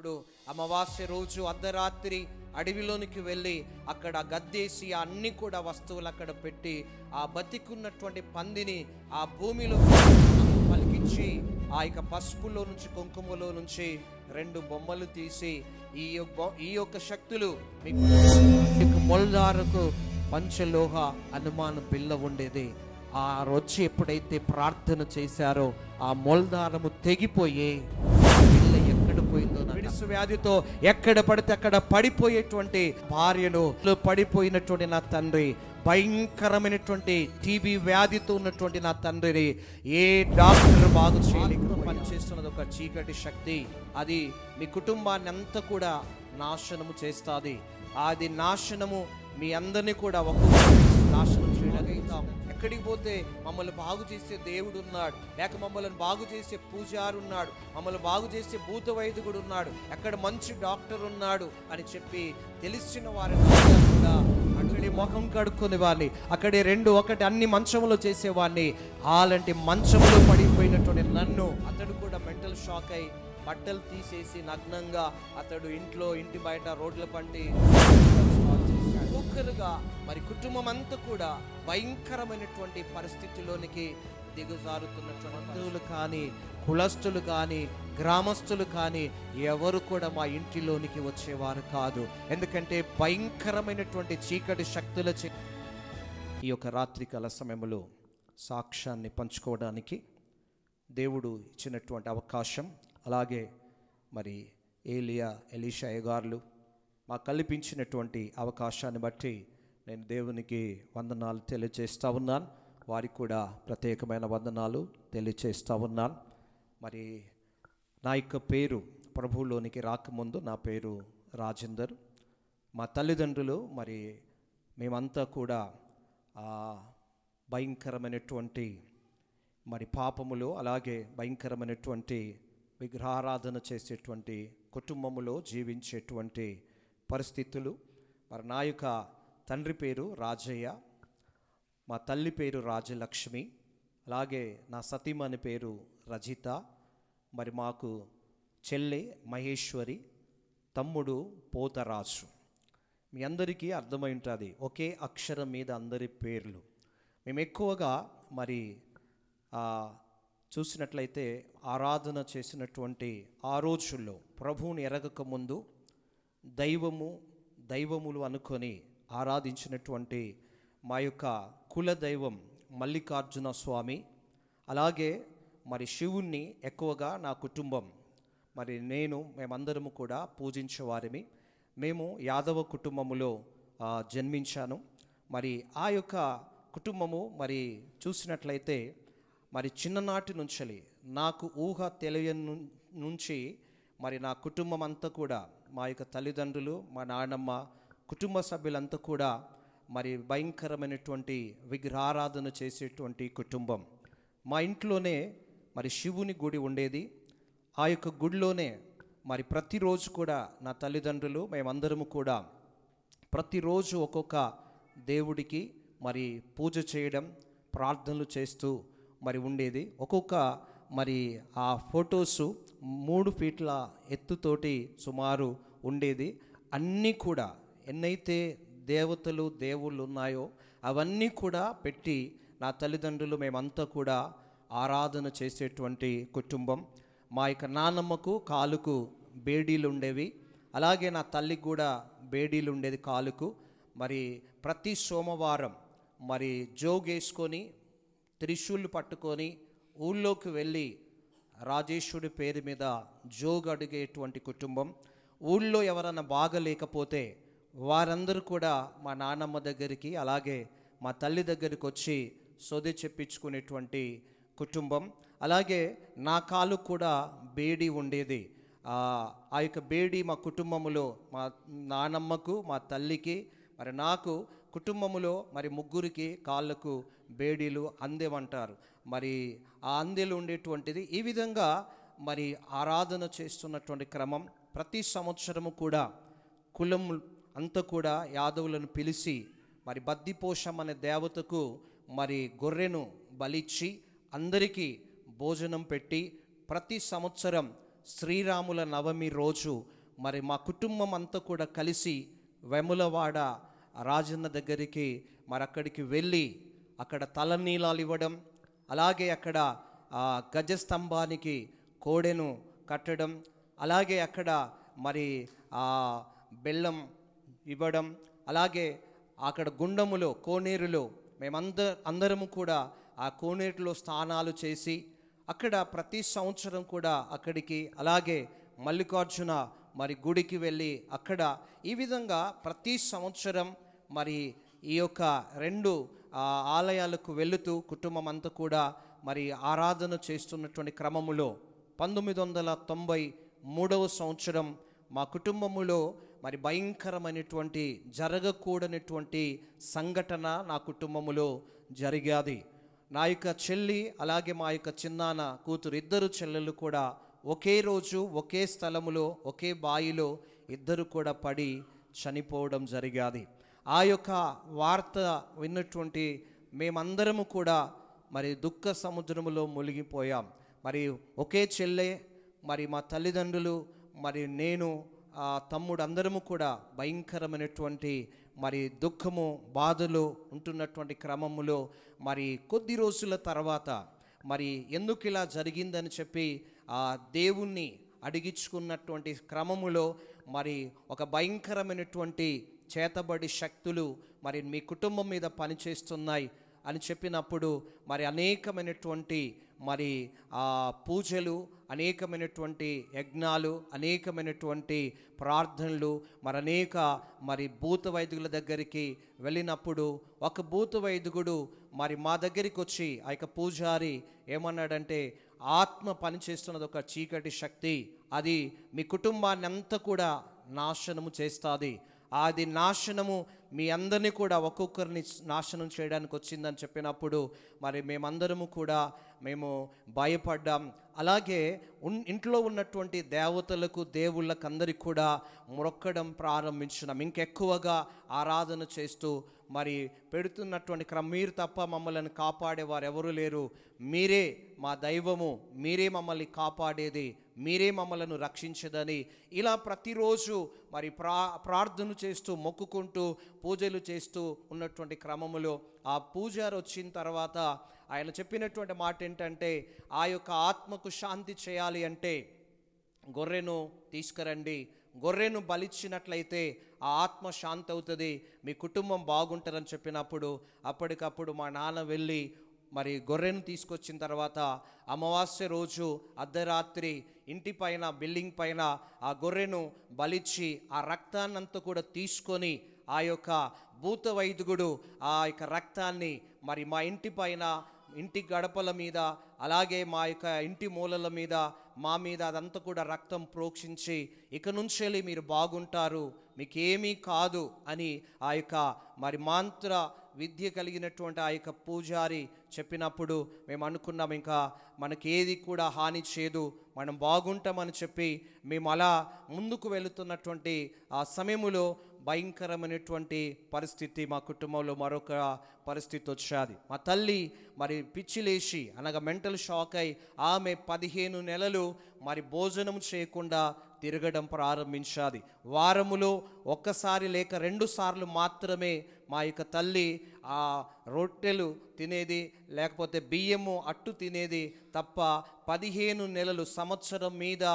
ఇప్పుడు అమావాస్య రోజు అర్ధరాత్రి అడవిలోనికి వెళ్ళి అక్కడ గద్దేసి అన్ని కూడా వస్తువులు అక్కడ పెట్టి ఆ బతికున్నటువంటి పందిని ఆ భూమిలో పలికించి ఆ యొక్క పసుపులో నుంచి కుంకుమలో నుంచి 2 బొమ్మలు తీసి ఈ యొక్క శక్తులు మీకు మొల్దారకు పంచలోహ హనుమాన్ బిల్ల ఉండేది. ఆ రోజు ఎప్పుడైతే ప్రార్థన చేశారో ఆ మొల్దారము తెగిపోయి విడుసు వ్యాధితో ఎక్కడ పడితే అక్కడ పడిపోయేటువంటి భార్యను, పడిపోయినటువంటి నా తండ్రి, భయంకరమైనటువంటి టీబీ వ్యాధితో ఉన్నటువంటి నా తండ్రిని ఏ డాక్టర్ బాగు చేయలేక పనిచేస్తున్నది ఒక చీకటి శక్తి. అది మీ కుటుంబాన్ని అంతా కూడా నాశనము చేస్తుంది. అది నాశనము మీ అందరినీ కూడా నాశనం చేయగలుగుతాం. ఎక్కడికి పోతే మమ్మల్ని బాగు చేసే దేవుడు ఉన్నాడు, లేక మమ్మల్ని బాగు చేసే పూజారు ఉన్నాడు, మమ్మల్ని బాగు చేసే భూత వైద్యుడు ఉన్నాడు, ఎక్కడ మంచి డాక్టర్ ఉన్నాడు అని చెప్పి తెలిసిన వారిని కూడా అక్కడి ముఖం కడుక్కునే వాడిని, అక్కడే 2-1 అన్ని మంచములు చేసేవాడిని. అలాంటి మంచములో పడిపోయినటువంటి నన్ను అతడు కూడా మెంటల్ షాక్ అయి బట్టలు తీసేసి నగ్నంగా అతడు ఇంటి బయట రోడ్ల పండి ఒక్కరుగా మరి కుటుంబం అంతా కూడా భయంకరమైనటువంటి పరిస్థితిలోనికి దిగజారుతున్నటువంటి బంధువులు కానీ, కులస్తులు కానీ, గ్రామస్తులు కానీ ఎవరు కూడా మా ఇంటిలోనికి వచ్చేవారు కాదు. ఎందుకంటే భయంకరమైనటువంటి చీకటి శక్తుల ఈ యొక్క రాత్రికాల సమయంలో సాక్ష్యాన్ని పంచుకోవడానికి దేవుడు ఇచ్చినటువంటి అవకాశం, అలాగే మరి ఎలీషా అయ్యగారులు మాకు కల్పించినటువంటి అవకాశాన్ని బట్టి నేను దేవునికి వందనాలు తెలియజేస్తూ ఉన్నాను. వారికి కూడా ప్రత్యేకమైన వందనాలు తెలియజేస్తూ ఉన్నాను. మరి నా యొక్క పేరు ప్రభువులోనికి రాకముందు నా పేరు రాజేందర్. మా తల్లిదండ్రులు మరి మేమంతా కూడా భయంకరమైనటువంటి మరి పాపములో, అలాగే భయంకరమైనటువంటి విగ్రహారాధన చేసేటువంటి కుటుంబములో జీవించేటువంటి పరిస్థితులు. మరి నా యొక్క తండ్రి పేరు రాజయ్య, మా తల్లి పేరు రాజలక్ష్మి, అలాగే నా సతీమణి పేరు రజిత, మరి మాకు చెల్లె మహేశ్వరి, తమ్ముడు పోతరాజు. మీ అందరికీ అర్థమై ఉంటుంది ఒకే అక్షరం మీద అందరి పేర్లు. మేము ఎక్కువగా మరి చూసినట్లయితే ఆరాధన చేసినటువంటి ఆ రోజుల్లో ప్రభువుని ఎరగక ముందు దైవములు అనుకొని ఆరాధించినటువంటి మా యొక్క కుల దైవం మల్లికార్జున స్వామి, అలాగే మరి శివుణ్ణి ఎక్కువగా నా కుటుంబం మరి మేమందరము కూడా పూజించేవారిమి. మేము యాదవ కుటుంబములో జన్మించాను. మరి ఆ యొక్క కుటుంబము మరి చూసినట్లయితే మరి చిన్ననాటి నుంచి నాకు ఊహ తెలియని నుంచి మరి నా కుటుంబం అంతా కూడా, మా యొక్క తల్లిదండ్రులు, మా నాన్నమ్మ, కుటుంబ సభ్యులంతా కూడా మరి భయంకరమైనటువంటి విగ్రహారాధన చేసేటువంటి కుటుంబం. మా ఇంట్లోనే మరి శివుని గుడి ఉండేది. ఆ యొక్క గుడిలోనే మరి ప్రతిరోజు కూడా నా తల్లిదండ్రులు మేమందరము కూడా ప్రతిరోజు ఒక్కొక్క దేవుడికి మరి పూజ చేయడం, ప్రార్థనలు చేస్తూ మరి ఉండేది. ఒక్కొక్క మరి ఆ ఫొటోసు 3 ఫీట్ల ఎత్తుతోటి సుమారు ఉండేది. అన్నీ కూడా ఎన్నైతే దేవుళ్ళు ఉన్నాయో అవన్నీ కూడా పెట్టి నా తల్లిదండ్రులు మేమంతా కూడా ఆరాధన చేసేటువంటి కుటుంబం. మా యొక్క నాన్నమ్మకు కాలుకు బేడీలు ఉండేవి, అలాగే నా తల్లికి కూడా బేడీలు ఉండేది కాలుకు. మరి ప్రతి సోమవారం మరి జోగేసుకొని త్రిశూళ్ళు పట్టుకొని ఊళ్ళోకి వెళ్ళి రాజేశ్వరుడి పేరు మీద జోగు అడిగేటువంటి కుటుంబం. ఊళ్ళో ఎవరైనా బాగలేకపోతే వారందరూ కూడా మా నాన్నమ్మ దగ్గరికి, అలాగే మా తల్లి దగ్గరికి వచ్చి సోది చెప్పించుకునేటువంటి కుటుంబం. అలాగే నా కాలు కూడా బేడి ఉండేది. ఆ యొక్క బేడి మా కుటుంబంలో మా నాన్నమ్మకు, మా తల్లికి, మరి నాకు కుటుంబములో మరి ముగ్గురికి కాళ్ళకు బేడీలు అందెమంటారు. మరి ఆ అందెలు ఉండేటువంటిది. ఈ విధంగా మరి ఆరాధన చేస్తున్నటువంటి క్రమం. ప్రతి సంవత్సరము కూడా కులం అంతా కూడా యాదవులను పిలిచి మరి బద్దిపోషం అనే దేవతకు మరి గొర్రెను బలిచ్చి అందరికీ భోజనం పెట్టి ప్రతి సంవత్సరం శ్రీరాముల నవమి రోజు మరి మా కుటుంబం అంతా కూడా కలిసి వెములవాడ రాజన్న దగ్గరికి మరి అక్కడికి వెళ్ళి అక్కడ తలనీలాలు ఇవ్వడం, అలాగే అక్కడ గజస్తంభానికి కోడెను కట్టడం, అలాగే అక్కడ మరి బెల్లం ఇవ్వడం, అలాగే అక్కడ గుండములో కోనేరులో అందరము కూడా ఆ కోనేరులో స్నానాలు చేసి అక్కడ ప్రతి సంవత్సరం కూడా అక్కడికి, అలాగే మల్లికార్జున మరి గుడికి వెళ్ళి అక్కడ ఈ విధంగా ప్రతి సంవత్సరం మరి ఈ యొక్క 2 ఆలయాలకు వెళుతూ కుటుంబం అంతా కూడా మరి ఆరాధన చేస్తున్నటువంటి క్రమములో 1993వ సంవత్సరం మా కుటుంబములో మరి భయంకరమైనటువంటి జరగకూడనటువంటి సంఘటన నా కుటుంబములో జరిగాది. నా యొక్క చెల్లి అలాగే మా యొక్క చిన్నాన్న కూతురు ఇద్దరు చెల్లెలు కూడా ఒకే రోజు ఒకే స్థలములో ఒకే బాయిలో ఇద్దరు కూడా పడి చనిపోవడం జరిగాది. ఆ యొక్క వార్త విన్నటువంటి మేమందరము కూడా మరి దుఃఖ సముద్రములో మునిగిపోయాం. మరి ఒకే చెల్లె, మరి మా తల్లిదండ్రులు, మరి నేను, తమ్ముడు అందరము కూడా భయంకరమైనటువంటి మరి దుఃఖము బాధలో ఉంటున్నటువంటి క్రమములో మరి కొద్ది రోజుల తర్వాత మరి ఎందుకు ఇలా జరిగిందని చెప్పి ఆ దేవుణ్ణి అడిగించుకున్నటువంటి క్రమములో మరి ఒక భయంకరమైనటువంటి చేతబడి శక్తులు మరి మీ కుటుంబం మీద పనిచేస్తున్నాయి అని చెప్పినప్పుడు మరి అనేకమైనటువంటి మరి పూజలు, అనేకమైనటువంటి యజ్ఞాలు, అనేకమైనటువంటి ప్రార్థనలు, మరి భూత వైద్యుల దగ్గరికి వెళ్ళినప్పుడు ఒక భూత వైద్యుడు మరి మా దగ్గరికి వచ్చి ఆ యొక్క పూజారి ఏమన్నాడంటే, ఆత్మ పనిచేస్తున్నది ఒక చీకటి శక్తి, అది మీ కుటుంబాన్ని అంతా కూడా నాశనము చేస్తుంది, అది నాశనము మీ అందరినీ కూడా ఒక్కొక్కరిని నాశనం చేయడానికి వచ్చిందని చెప్పినప్పుడు మరి మేమందరము కూడా మేము భయపడ్డాం. అలాగే ఇంట్లో ఉన్నటువంటి దేవతలకు, దేవుళ్ళకు అందరికి కూడా మొక్కడం ప్రారంభించినాం. ఇంకెక్కువగా ఆరాధన చేస్తూ మరి పెడుతున్నటువంటి మీరు తప్ప మమ్మల్ని కాపాడేవారు ఎవరు లేరు, మీరే మా దైవము, మీరే మమ్మల్ని కాపాడేది, మీరే మమ్మలను రక్షించదని ఇలా ప్రతిరోజు మరి ప్రార్థన చేస్తూ మొక్కుకుంటూ పూజలు చేస్తూ ఉన్నటువంటి క్రమములో ఆ పూజారి వచ్చిన తర్వాత ఆయన చెప్పినటువంటి మాట ఏంటంటే, ఆ యొక్క ఆత్మకు శాంతి చేయాలి అంటే గొర్రెను తీసుకురండి, గొర్రెను బలిచ్చినట్లయితే ఆ ఆత్మ శాంతి అవుతుంది, మీ కుటుంబం బాగుంటుందని చెప్పినప్పుడు అప్పటికప్పుడు మా నాన్న వెళ్ళి మరి గొర్రెను తీసుకొచ్చిన తర్వాత అమావాస్య రోజు అర్ధరాత్రి ఇంటి పైన, బిల్డింగ్ పైన ఆ గొర్రెను బలిచ్చి ఆ రక్తాన్నంతా కూడా తీసుకొని ఆ యొక్క భూత వైద్యుడు ఆ యొక్క రక్తాన్ని మరి మా ఇంటి పైన, ఇంటి గడపల మీద, అలాగే మా యొక్క ఇంటి మూలల మీద, మా మీద అదంతా కూడా రక్తం ప్రోక్షించి ఇక నుంచి మీరు బాగుంటారు, మీకేమీ కాదు అని ఆ యొక్క మరి మంత్ర విద్య కలిగినటువంటి ఆ యొక్క పూజారి చెప్పినప్పుడు మేము అనుకున్నాం, ఇంకా మనకేది కూడా హాని చేయదు, మనం బాగుంటామని చెప్పి మేము అలా ముందుకు వెళుతున్నటువంటి ఆ సమయంలో భయంకరమైనటువంటి పరిస్థితి మా కుటుంబంలో మరొక పరిస్థితి వచ్చేది. మా తల్లి మరి పిచ్చిలేసి అనగా మెంటల్ షాక్ అయి ఆమె 15 నెలలు మరి భోజనం చేయకుండా తిరగడం ప్రారంభించాది. వారములో ఒక్కసారి లేక 2 సార్లు మాత్రమే మా యొక్క తల్లి ఆ రొట్టెలు తినేది, లేకపోతే బియ్యము అట్టు తినేది తప్ప 15 నెలలు, సంవత్సరం మీద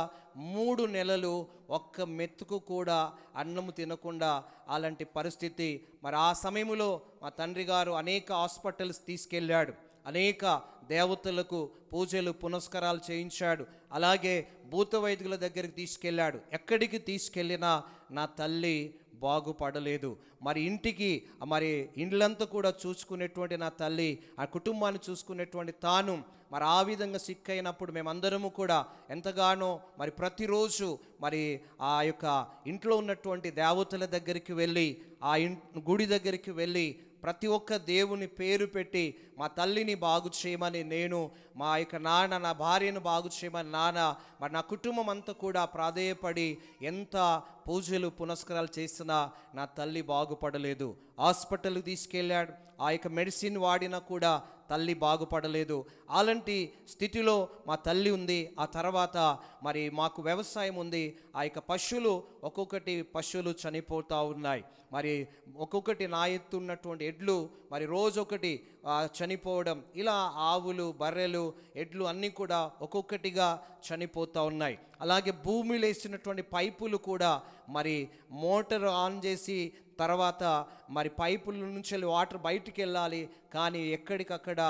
3 నెలలు ఒక్క మెతుకు కూడా అన్నము తినకుండా అలాంటి పరిస్థితి. మరి ఆ సమయంలో మా తండ్రి గారు అనేక హాస్పిటల్స్ తీసుకెళ్ళాడు, అనేక దేవతలకు పూజలు పునస్కారాలు చేయించాడు, అలాగే భూత వైద్యుల దగ్గరికి తీసుకెళ్ళాడు. ఎక్కడికి తీసుకెళ్ళినా నా తల్లి బాగుపడలేదు. మరి ఇంటికి మరి ఇండ్లంతా కూడా చూసుకునేటువంటి నా తల్లి, ఆ కుటుంబాన్ని చూసుకునేటువంటి తాను మరి ఆ విధంగా సిక్ అయినప్పుడు మేమందరము కూడా ఎంతగానో మరి ప్రతిరోజు మరి ఆ యొక్క ఇంట్లో ఉన్నటువంటి దేవతల దగ్గరికి వెళ్ళి, ఆ గుడి దగ్గరికి వెళ్ళి ప్రతి ఒక్క దేవుని పేరు పెట్టి మా తల్లిని బాగు చేయమని నేను, మా యొక్క నాన్న, నా భార్యను బాగు చేయమని నాన్న, మరి నా కుటుంబం అంతా కూడా ప్రాధేయపడి ఎంత పూజలు పునస్కారాలు చేసినా నా తల్లి బాగుపడలేదు. హాస్పిటల్కి తీసుకెళ్ళాడు, ఆ యొక్క మెడిసిన్ వాడినా కూడా తల్లి బాగుపడలేదు. అలాంటి స్థితిలో మా తల్లి ఉంది. ఆ తర్వాత మరి మాకు వ్యవసాయం ఉంది. ఆ యొక్క పశువులు చనిపోతూ ఉన్నాయి. మరి ఒక్కొక్కటి నా ఎత్తు ఉన్నటువంటి ఎడ్లు మరి రోజొకటి చనిపోవడం, ఇలా ఆవులు, బర్రెలు, ఎడ్లు అన్నీ కూడా ఒక్కొక్కటిగా చనిపోతూ ఉన్నాయి. అలాగే భూమిలో వేసినటువంటి పైపులు కూడా మరి మోటార్ ఆన్ చేసి తర్వాత మరి పైపుల నుంచి వాటర్ బయటికి వెళ్ళాలి, కానీ ఎక్కడికక్కడ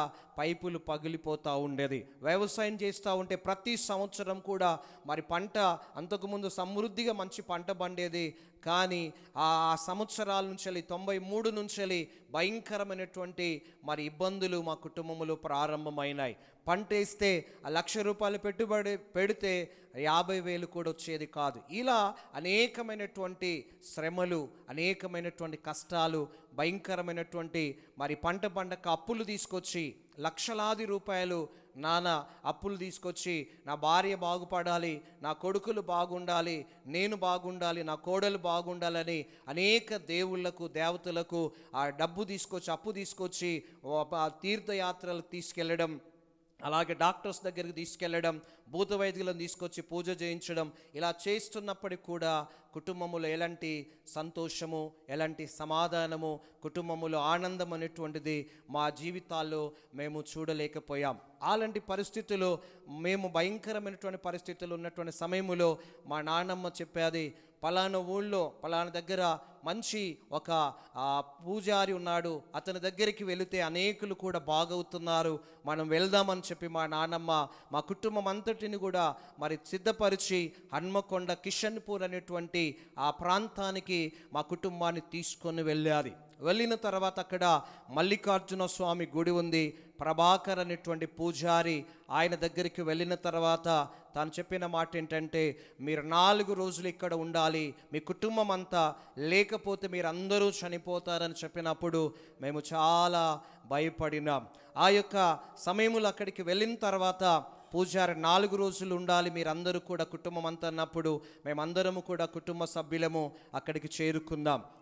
పైపులు పగిలిపోతూ ఉండేది. వ్యవసాయం చేస్తూ ఉంటే ప్రతి సంవత్సరం కూడా మరి పంట అంతకుముందు సమృద్ధిగా మంచి పంట పండేది, కానీ ఆ సంవత్సరాల నుంచి 93 నుంచి భయంకరమైనటువంటి మరి ఇబ్బందులు మా కుటుంబంలో ప్రారంభమైనాయి. పంట వేస్తే ₹1,00,000 పెట్టుబడి పెడితే 50,000 కూడా వచ్చేది కాదు. ఇలా అనేకమైనటువంటి శ్రమలు, అనేకమైనటువంటి కష్టాలు, భయంకరమైనటువంటి మరి పంట పండక అప్పులు తీసుకొచ్చి లక్షలాది రూపాయలు నాన్న అప్పులు తీసుకొచ్చి నా భార్య బాగుపడాలి, నా కొడుకులు బాగుండాలి, నేను బాగుండాలి, నా కోడలు బాగుండాలని అనేక దేవుళ్లకు దేవతలకు ఆ డబ్బు తీసుకొచ్చి అప్పు తీసుకొచ్చి తీర్థయాత్రలకు తీసుకెళ్ళడం, అలాగే డాక్టర్స్ దగ్గరికి తీసుకెళ్ళడం, భూత వైద్యులను తీసుకొచ్చి పూజ చేయించడం, ఇలా చేస్తున్నప్పటికి కూడా కుటుంబములో ఎలాంటి సంతోషము, ఎలాంటి సమాధానము, కుటుంబములో ఆనందం అనేటువంటిది మా జీవితాల్లో మేము చూడలేకపోయాం. అలాంటి పరిస్థితుల్లో మేము భయంకరమైనటువంటి పరిస్థితులు ఉన్నటువంటి సమయంలో మా నాన్నమ్మ చెప్పేది, పలానా ఊళ్ళో పలానా దగ్గర మంచి ఒక పూజారి ఉన్నాడు, అతని దగ్గరికి వెళితే అనేకులు కూడా బాగవుతున్నారు, మనం వెళ్దామని చెప్పి మా నాన్నమ్మ మా కుటుంబం అంతటిని కూడా మరి సిద్ధపరిచి హన్మకొండ కిషన్పూర్ అనేటువంటి ఆ ప్రాంతానికి మా కుటుంబాన్ని తీసుకొని వెళ్ళాలి. వెళ్ళిన తర్వాత అక్కడ మల్లికార్జున స్వామి గుడి ఉంది. ప్రభాకర్ అనేటువంటి పూజారి ఆయన దగ్గరికి వెళ్ళిన తర్వాత తాను చెప్పిన మాట ఏంటంటే, మీరు 4 రోజులు ఇక్కడ ఉండాలి, మీ కుటుంబం అంతా, లేకపోతే మీరు అందరూ చనిపోతారని చెప్పినప్పుడు మేము చాలా భయపడినాం. ఆ యొక్క సమయంలో అక్కడికి వెళ్ళిన తర్వాత పూజారి 4 రోజులు ఉండాలి మీరందరూ కూడా కుటుంబం అంతా అన్నప్పుడు మేమందరము కూడా కుటుంబ సభ్యులము అక్కడికి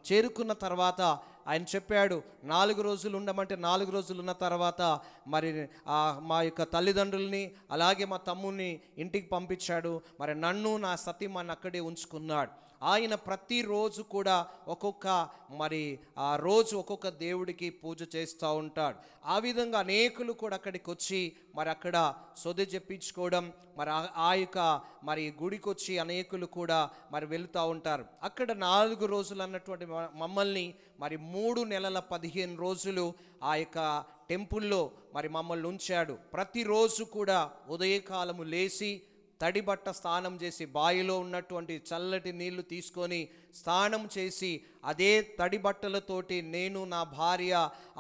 చేరుకున్న తర్వాత ఆయన చెప్పాడు, 4 రోజులు ఉండమంటే 4 రోజులు ఉన్న తర్వాత మరి మా యొక్క తల్లిదండ్రుల్ని అలాగే మా తమ్ముని ఇంటికి పంపించాడు. మరి నన్ను నా సతీమణిని అక్కడే ఉంచుకున్నాడు. ఆయన ప్రతిరోజు కూడా ఒక్కొక్క మరి ఆ రోజు ఒక్కొక్క దేవుడికి పూజ చేస్తూ ఉంటాడు. ఆ విధంగా అనేకులు కూడా అక్కడికి వచ్చి మరి అక్కడ సొది చెప్పించుకోవడం, మరి ఆ యొక్క మరి గుడికి వచ్చి అనేకులు కూడా మరి వెళుతూ ఉంటారు. అక్కడ 4 రోజులు అన్నటువంటి మమ్మల్ని మరి 3 నెలల 15 రోజులు ఆ యొక్క టెంపుల్లో మరి మమ్మల్ని ఉంచాడు. ప్రతిరోజు కూడా ఉదయకాలము లేచి తడిబట్ట స్నానం చేసి బావిలో ఉన్నటువంటి చల్లటి నీళ్లు తీసుకొని స్నానం చేసి అదే తడి బట్టలతోటి నేను నా భార్య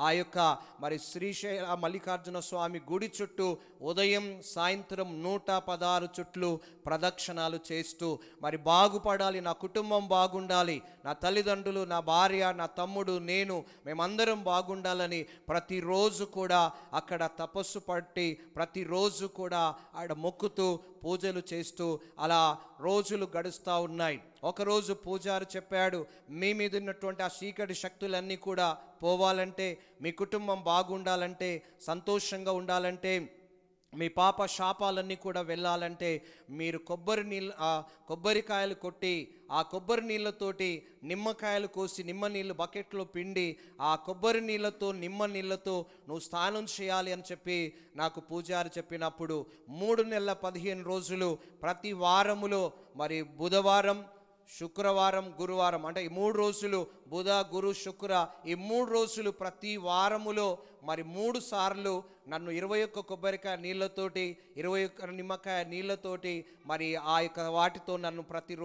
ఆ యొక్క మరి శ్రీశైల మల్లికార్జున స్వామి గుడి చుట్టూ ఉదయం సాయంత్రం 116 చుట్లు ప్రదక్షిణాలు చేస్తూ మరి బాగుపడాలి, నా కుటుంబం బాగుండాలి, నా తల్లిదండ్రులు, నా భార్య, నా తమ్ముడు, నేను మేమందరం బాగుండాలని ప్రతిరోజు కూడా అక్కడ తపస్సు పట్టి ప్రతిరోజు కూడా ఆడ మొక్కుతూ పూజలు చేస్తూ అలా రోజులు గడుస్తూ ఉన్నాయి. ఒకరోజు పూజారి చెప్పాడు, మీ మీద ఉన్నటువంటి ఆ చీకటి శక్తులన్నీ కూడా పోవాలంటే, మీ కుటుంబం బాగుండాలంటే, సంతోషంగా ఉండాలంటే, మీ పాప శాపాలన్నీ కూడా వెళ్ళాలంటే మీరు కొబ్బరికాయలు కొట్టి ఆ కొబ్బరి నీళ్ళతోటి నిమ్మకాయలు కోసి నిమ్మ నీళ్ళు బకెట్లో పిండి ఆ కొబ్బరి నీళ్ళతో నిమ్మ నీళ్ళతో నువ్వు స్నానం చేయాలి అని చెప్పి నాకు పూజారి చెప్పినప్పుడు 3 నెలల 15 రోజులు ప్రతి వారములో మరి బుధవారం, శుక్రవారం, గురువారం అంటే ఈ 3 రోజులు బుధ, గురు, శుక్ర ఈ 3 రోజులు ప్రతి వారములో మరి 3 సార్లు నన్ను 21 కొబ్బరికాయ నీళ్ళతోటి 21 నిమ్మకాయ నీళ్ళతోటి మరి ఆ యొక్క వాటితో నన్ను ప్రతి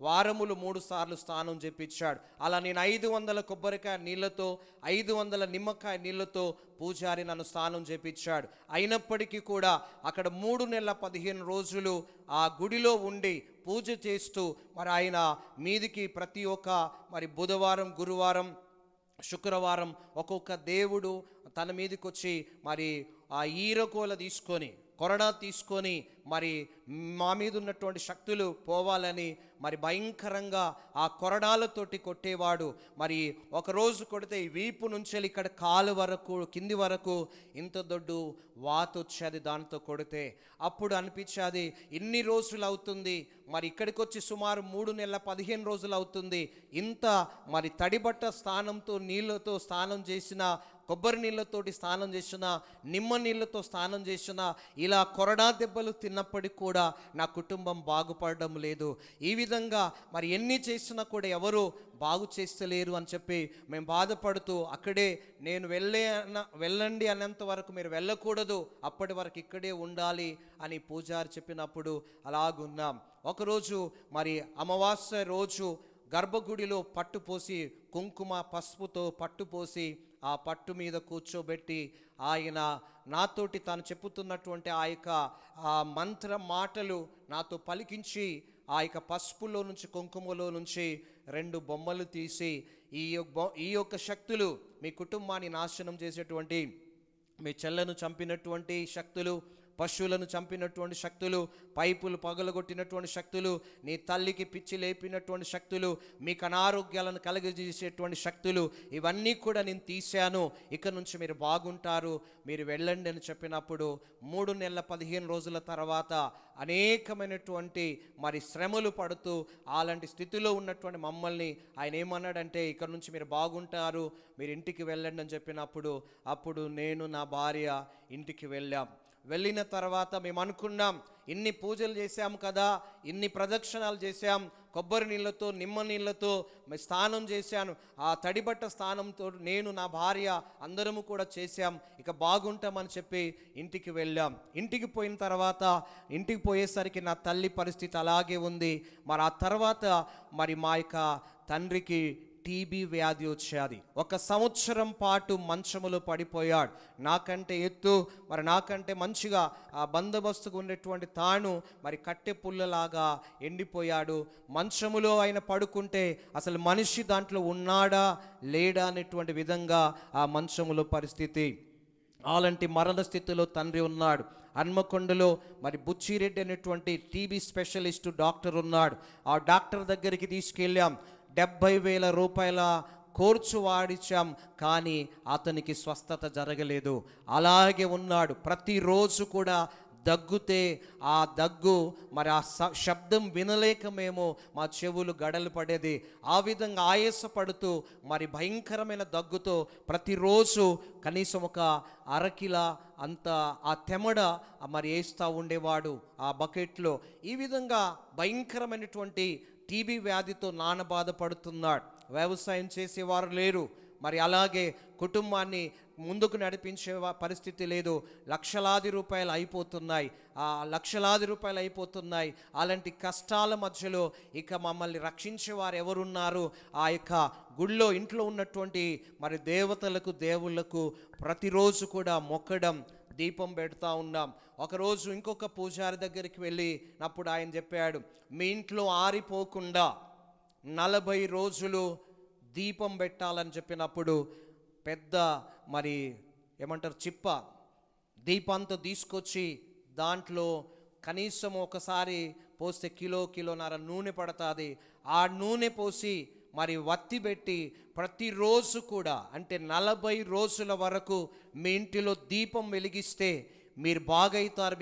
వారములు 3 సార్లు స్నానం చేపించాడు. అలా నేను 500 కొబ్బరికాయ నీళ్ళతో 500 నిమ్మకాయ నీళ్ళతో పూజారి నన్ను స్నానం చేపించాడు. అయినప్పటికీ కూడా అక్కడ 3 నెలల 15 రోజులు ఆ గుడిలో ఉండి పూజ చేస్తూ మరి ఆయన మీదికి ప్రతి ఒక్క మరి బుధవారం, గురువారం, శుక్రవారం ఒక్కొక్క దేవుడు తన మీదకి వచ్చి మరి ఆ ఈరకోల తీసుకొని కొరడా తీసుకొని మరి మా మీద ఉన్నటువంటి శక్తులు పోవాలని మరి భయంకరంగా ఆ కొరడాలతోటి కొట్టేవాడు. మరి ఒకరోజు కొడితే ఈ వీపు నుంచి ఇక్కడ కాలు వరకు కింది వరకు ఇంత దొడ్డు వాత వచ్చేది దాంతో కొడితే. అప్పుడు అనిపించేది ఇన్ని రోజులు అవుతుంది, మరి ఇక్కడికి వచ్చి సుమారు 3 నెలల 15 రోజులు అవుతుంది, ఇంత మరి తడిబట్ట స్నానంతో నీళ్ళతో స్నానం చేసిన, కొబ్బరి నీళ్ళతోటి స్నానం చేసిన, నిమ్మ నీళ్ళతో స్నానం చేసిన, ఇలా కొరడా దెబ్బలు తిన్నప్పటికి కూడా నా కుటుంబం బాగుపడడం లేదు. ఈ విధంగా మరి ఎన్ని చేసినా కూడా ఎవరు బాగు చేస్తలేరు అని చెప్పి మేము బాధపడుతూ అక్కడే నేను వెళ్ళండి అన్నంత వరకు మీరు వెళ్ళకూడదు, అప్పటి వరకు ఇక్కడే ఉండాలి అని పూజారి చెప్పినప్పుడు అలాగున్నాం. ఒకరోజు మరి అమావాస్య రోజు గర్భగుడిలో పట్టు పోసి, కుంకుమ పసుపుతో పట్టు పోసి ఆ పట్టు మీద కూర్చోబెట్టి ఆయన నాతోటి తాను చెప్పుతున్నటువంటి ఆ మంత్ర మాటలు నాతో పలికించి ఆ పసుపులో నుంచి కుంకుమలో నుంచి 2 బొమ్మలు తీసి ఈ యొక్క శక్తులు మీ కుటుంబాన్ని నాశనం చేసేటువంటి, మీ చెల్లను చంపినటువంటి శక్తులు, పశువులను చంపినటువంటి శక్తులు, పైపులు పగలగొట్టినటువంటి శక్తులు, నీ తల్లికి పిచ్చి లేపినటువంటి శక్తులు, మీకు అనారోగ్యాలను కలుగజేసేటువంటి శక్తులు, ఇవన్నీ కూడా నేను తీశాను, ఇక నుంచి మీరు బాగుంటారు, మీరు వెళ్ళండి అని చెప్పినప్పుడు 3 నెలల 15 రోజుల తర్వాత అనేకమైనటువంటి మరి శ్రమలు పడుతూ అలాంటి స్థితిలో ఉన్నటువంటి మమ్మల్ని ఆయన ఏమన్నాడంటే ఇక నుంచి మీరు బాగుంటారు, మీరు ఇంటికి వెళ్ళండి అని చెప్పినప్పుడు అప్పుడు నేను నా భార్య ఇంటికి వెళ్ళిన తర్వాత మేము అనుకున్నాం, ఇన్ని పూజలు చేశాం కదా, ఇన్ని ప్రదక్షిణాలు చేశాం, కొబ్బరి నీళ్ళతో నిమ్మ నీళ్ళతో స్నానం చేశాను, ఆ తడిబట్ట స్నానంతో నేను నా భార్య అందరము కూడా చేశాం, ఇక బాగుంటామని చెప్పి ఇంటికి వెళ్ళాం. ఇంటికి పోయిన తర్వాత ఇంటికి పోయేసరికి నా తల్లి పరిస్థితి అలాగే ఉంది. మరి ఆ తర్వాత మరి మా తండ్రికి టీబీ వ్యాధి వచ్చేది. 1 సంవత్సరం పాటు మంచములో పడిపోయాడు. నాకంటే ఎత్తు, మరి నాకంటే మంచిగా ఆ బందోబస్తుకు ఉండేటువంటి తాను మరి కట్టె పుల్లలాగా ఎండిపోయాడు. మంచములో ఆయన పడుకుంటే అసలు మనిషి దాంట్లో ఉన్నాడా లేడా అనేటువంటి విధంగా ఆ మంచములో పరిస్థితి. అలాంటి మరణ స్థితిలో తండ్రి ఉన్నాడు. హన్మకొండలో మరి బుచ్చిరెడ్డి అనేటువంటి టీబీ స్పెషలిస్టు డాక్టర్ ఉన్నాడు. ఆ డాక్టర్ దగ్గరికి తీసుకెళ్ళాం. 70,000 రూపాయల కోర్సు వాడిచ్చాం, కానీ అతనికి స్వస్థత జరగలేదు. అలాగే ఉన్నాడు. ప్రతిరోజు కూడా దగ్గుతే ఆ దగ్గు మరి ఆ శబ్దం వినలేక మేము మా చెవులు గడలు పడేది. ఆ విధంగా ఆయాసపడుతూ మరి భయంకరమైన దగ్గుతో ప్రతిరోజు కనీసం 1 అరకిల అంత ఆ తెమడ మరి వేస్తూ ఉండేవాడు ఆ బకెట్లో. ఈ విధంగా భయంకరమైనటువంటి టీబీ వ్యాధితో నాన్న బాధపడుతున్నాడు. వ్యవసాయం చేసేవారు లేరు, మరి అలాగే కుటుంబాన్ని ముందుకు నడిపించే పరిస్థితి లేదు. లక్షలాది రూపాయలు అయిపోతున్నాయి. అలాంటి కష్టాల మధ్యలో ఇక మమ్మల్ని రక్షించేవారు ఎవరున్నారు? ఆ గుళ్ళో ఇంట్లో ఉన్నటువంటి మరి దేవతలకు దేవుళ్లకు ప్రతిరోజు కూడా మొక్కడం, దీపం పెడతా ఉన్నాం. ఒకరోజు ఇంకొక పూజారి దగ్గరికి వెళ్ళినప్పుడు ఆయన చెప్పాడు, మీ ఇంట్లో ఆరిపోకుండా 40 రోజులు దీపం పెట్టాలని చెప్పినప్పుడు పెద్ద మరి ఏమంటారు చిప్ప దీపంతో తీసుకొచ్చి దాంట్లో కనీసం ఒకసారి పోస్తే కిలోన్నర నూనె పడుతుంది. ఆ నూనె పోసి మరి వత్తి పెట్టి ప్రతిరోజు కూడా అంటే 40 రోజుల వరకు మీ ఇంటిలో దీపం వెలిగిస్తే మీరు బాగైతారు,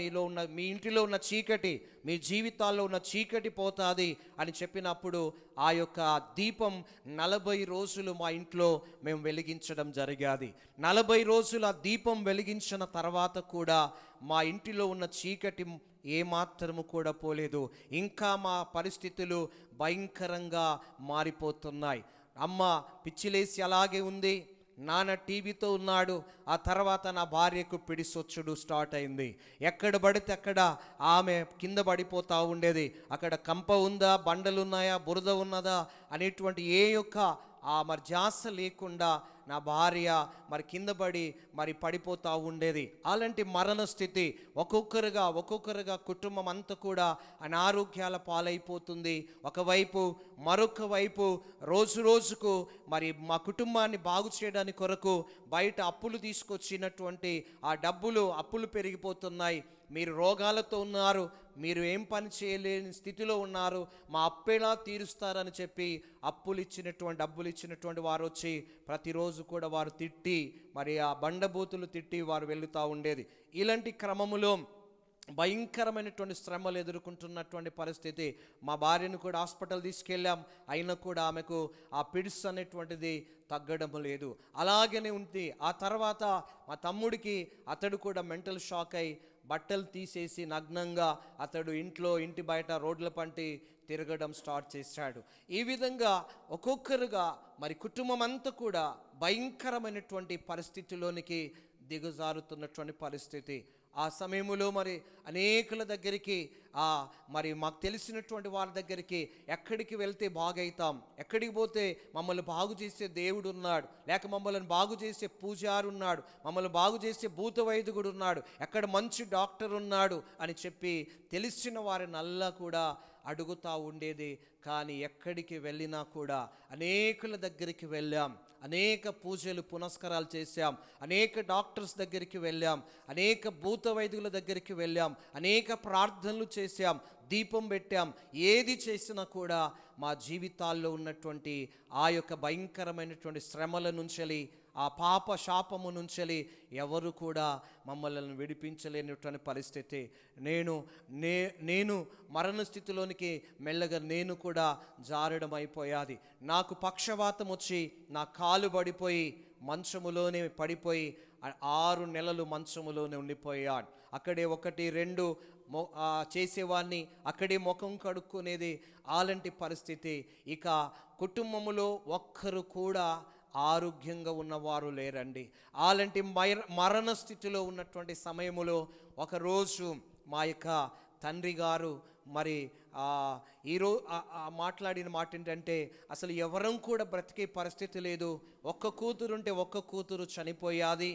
మీ ఇంటిలో ఉన్న చీకటి, మీ జీవితాల్లో ఉన్న చీకటి పోతుంది అని చెప్పినప్పుడు ఆ దీపం 40 రోజులు మా ఇంట్లో మేము వెలిగించడం జరిగేది. 40 రోజులు ఆ దీపం వెలిగించిన తర్వాత కూడా మా ఇంటిలో ఉన్న చీకటి ఏమాత్రము కూడా పోలేదు. ఇంకా మా పరిస్థితులు భయంకరంగా మారిపోతున్నాయి. అమ్మ పిచ్చిలేసి అలాగే ఉంది, నాన్న టీబీతో ఉన్నాడు. ఆ తర్వాత నా భార్యకు పిడిసొచ్చుడు స్టార్ట్ అయింది. ఎక్కడ పడితే అక్కడ ఆమె కింద పడిపోతూ ఉండేది. అక్కడ కంప ఉందా, బండలు ఉన్నాయా, బురద ఉన్నదా అనేటువంటి మరి ధ్యాస లేకుండా నా భార్య మరి కింద పడి మరి పడిపోతూ ఉండేది. అలాంటి మరణ స్థితి. ఒక్కొక్కరుగా కుటుంబం అంతా కూడా అనారోగ్యాల పాలైపోతుంది. ఒకవైపు మరొక వైపు రోజు రోజుకు మరి మా కుటుంబాన్ని బాగు చేయడానికి కొరకు బయట అప్పులు తీసుకొచ్చినటువంటి ఆ అప్పులు పెరిగిపోతున్నాయి. మీరు రోగాలతో ఉన్నారు, మీరు ఏం పని చేయలేని స్థితిలో ఉన్నారు, మా అప్పెలా తీరుస్తారని చెప్పి డబ్బులు ఇచ్చినటువంటి వారు వచ్చి ప్రతిరోజు కూడా వారు తిట్టి, మరి ఆ బండబూతులు తిట్టి వారు వెళుతూ ఉండేది. ఇలాంటి క్రమములో భయంకరమైనటువంటి శ్రమలు ఎదుర్కొంటున్నటువంటి పరిస్థితి. మా భార్యను కూడా హాస్పిటల్ తీసుకెళ్ళాం, అయినా కూడా ఆమెకు ఆ పిడ్స్ అనేటువంటిది తగ్గడం లేదు, అలాగనే ఉంది. ఆ తర్వాత మా తమ్ముడికి అతడు కూడా మెంటల్ షాక్ అయి బట్టలు తీసేసి నగ్నంగా అతడు ఇంటి బయట రోడ్ల పంటి తిరగడం స్టార్ట్ చేశాడు. ఈ విధంగా ఒక్కొక్కరుగా మరి కుటుంబం అంతా కూడా భయంకరమైనటువంటి పరిస్థితిలోనికి దిగజారుతున్నటువంటి పరిస్థితి. ఆ సమయంలో మరి అనేకుల దగ్గరికి మరి మాకు తెలిసినటువంటి వాళ్ళ దగ్గరికి ఎక్కడికి వెళ్తే బాగైతాం, ఎక్కడికి పోతే మమ్మల్ని బాగు చేసే దేవుడు ఉన్నాడు, లేక మమ్మల్ని బాగు చేసే పూజారి ఉన్నాడు, మమ్మల్ని బాగు చేసే భూత వైద్యుడు ఉన్నాడు, ఎక్కడ మంచి డాక్టర్ ఉన్నాడు అని చెప్పి తెలిసిన వారినల్లా కూడా అడుగుతూ ఉండేది. కానీ ఎక్కడికి వెళ్ళినా కూడా అనేకుల దగ్గరికి వెళ్ళాం, అనేక పూజలు పునస్కారాలు చేశాం, అనేక డాక్టర్స్ దగ్గరికి వెళ్ళాం, అనేక భూత వైద్యుల దగ్గరికి వెళ్ళాం, అనేక ప్రార్థనలు చేశాం, దీపం పెట్టాం. ఏది చేసినా కూడా మా జీవితాల్లో ఉన్నటువంటి ఆ యొక్క భయంకరమైనటువంటి శ్రమల నుంచి, ఆ పాప శాపము నుంచి ఎవరు కూడా మమ్మల్ని విడిపించలేనటువంటి పరిస్థితి. నేను మరణ స్థితిలోనికి మెల్లగా నేను కూడా జారడం అయిపోయాది. నాకు పక్షవాతం వచ్చి నా కాలు పడిపోయి మంచములోనే పడిపోయి 6 నెలలు మంచములోనే ఉండిపోయాడు. అక్కడే 1, 2 చేసేవాడిని, అక్కడే ముఖం కడుక్కునేది. అలాంటి పరిస్థితి. ఇక కుటుంబములో ఒక్కరు కూడా ఆరోగ్యంగా ఉన్నవారు లేరండి. అలాంటి మరణ స్థితిలో ఉన్నటువంటి సమయములో ఒకరోజు మా యొక్క తండ్రి గారు మరి ఈరోజు మాట్లాడిన మాట ఏంటంటే, అసలు ఎవరం కూడా బ్రతికే పరిస్థితి లేదు, ఒక్క కూతురుంటే ఒక్క కూతురు చనిపోయాది,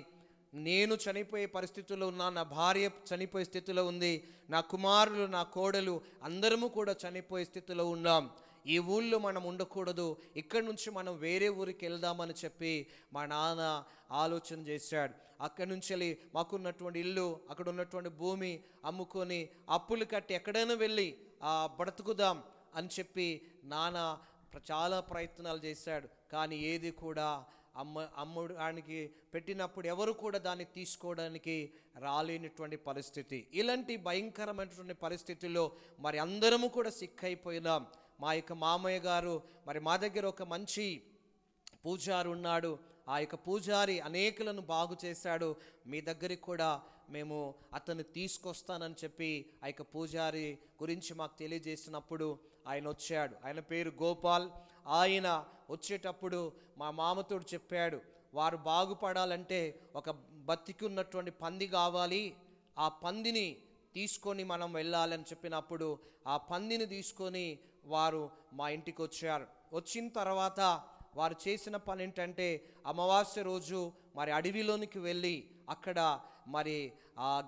నేను చనిపోయే పరిస్థితిలో ఉన్నా, నా భార్య చనిపోయే స్థితిలో ఉంది, నా కుమారులు నా కోడలు అందరము కూడా చనిపోయే స్థితిలో ఉన్నాం, ఈ ఊళ్ళో మనం ఉండకూడదు, ఇక్కడి నుంచి మనం వేరే ఊరికి వెళ్దామని చెప్పి మా నాన్న ఆలోచన చేశాడు. అక్కడి నుంచి మాకున్నటువంటి ఇల్లు, అక్కడ ఉన్నటువంటి భూమి అమ్ముకొని అప్పులు కట్టి ఎక్కడైనా వెళ్ళి బ్రతుకుదాం అని చెప్పి నాన్న చాలా ప్రయత్నాలు చేశాడు. కానీ ఏది కూడా అమ్మడానికి పెట్టినప్పుడు ఎవరు కూడా దాన్ని తీసుకోవడానికి రాలేనటువంటి పరిస్థితి. ఇలాంటి భయంకరమైనటువంటి పరిస్థితుల్లో మరి అందరము కూడా సిక్కైపోయినాం. మా యొక్క మామయ్య గారు మరి మా దగ్గర ఒక మంచి పూజారి ఉన్నాడు, ఆ యొక్క పూజారి అనేకులను బాగు చేశాడు, మీ దగ్గరికి కూడా మేము అతన్ని తీసుకొస్తానని చెప్పి ఆ యొక్క పూజారి గురించి మాకు తెలియజేసినప్పుడు ఆయన వచ్చాడు. ఆయన పేరు గోపాల్. ఆయన వచ్చేటప్పుడు మా మామతోడు చెప్పాడు, వారు బాగుపడాలంటే ఒక బతికి ఉన్నటువంటి పంది కావాలి, ఆ పందిని తీసుకొని మనం వెళ్ళాలని చెప్పినప్పుడు ఆ పందిని తీసుకొని వారు మా ఇంటికి వచ్చారు. వచ్చిన తర్వాత వారు చేసిన పని ఏంటంటే, అమావాస్య రోజు మరి అడవిలోనికి వెళ్ళి అక్కడ మరి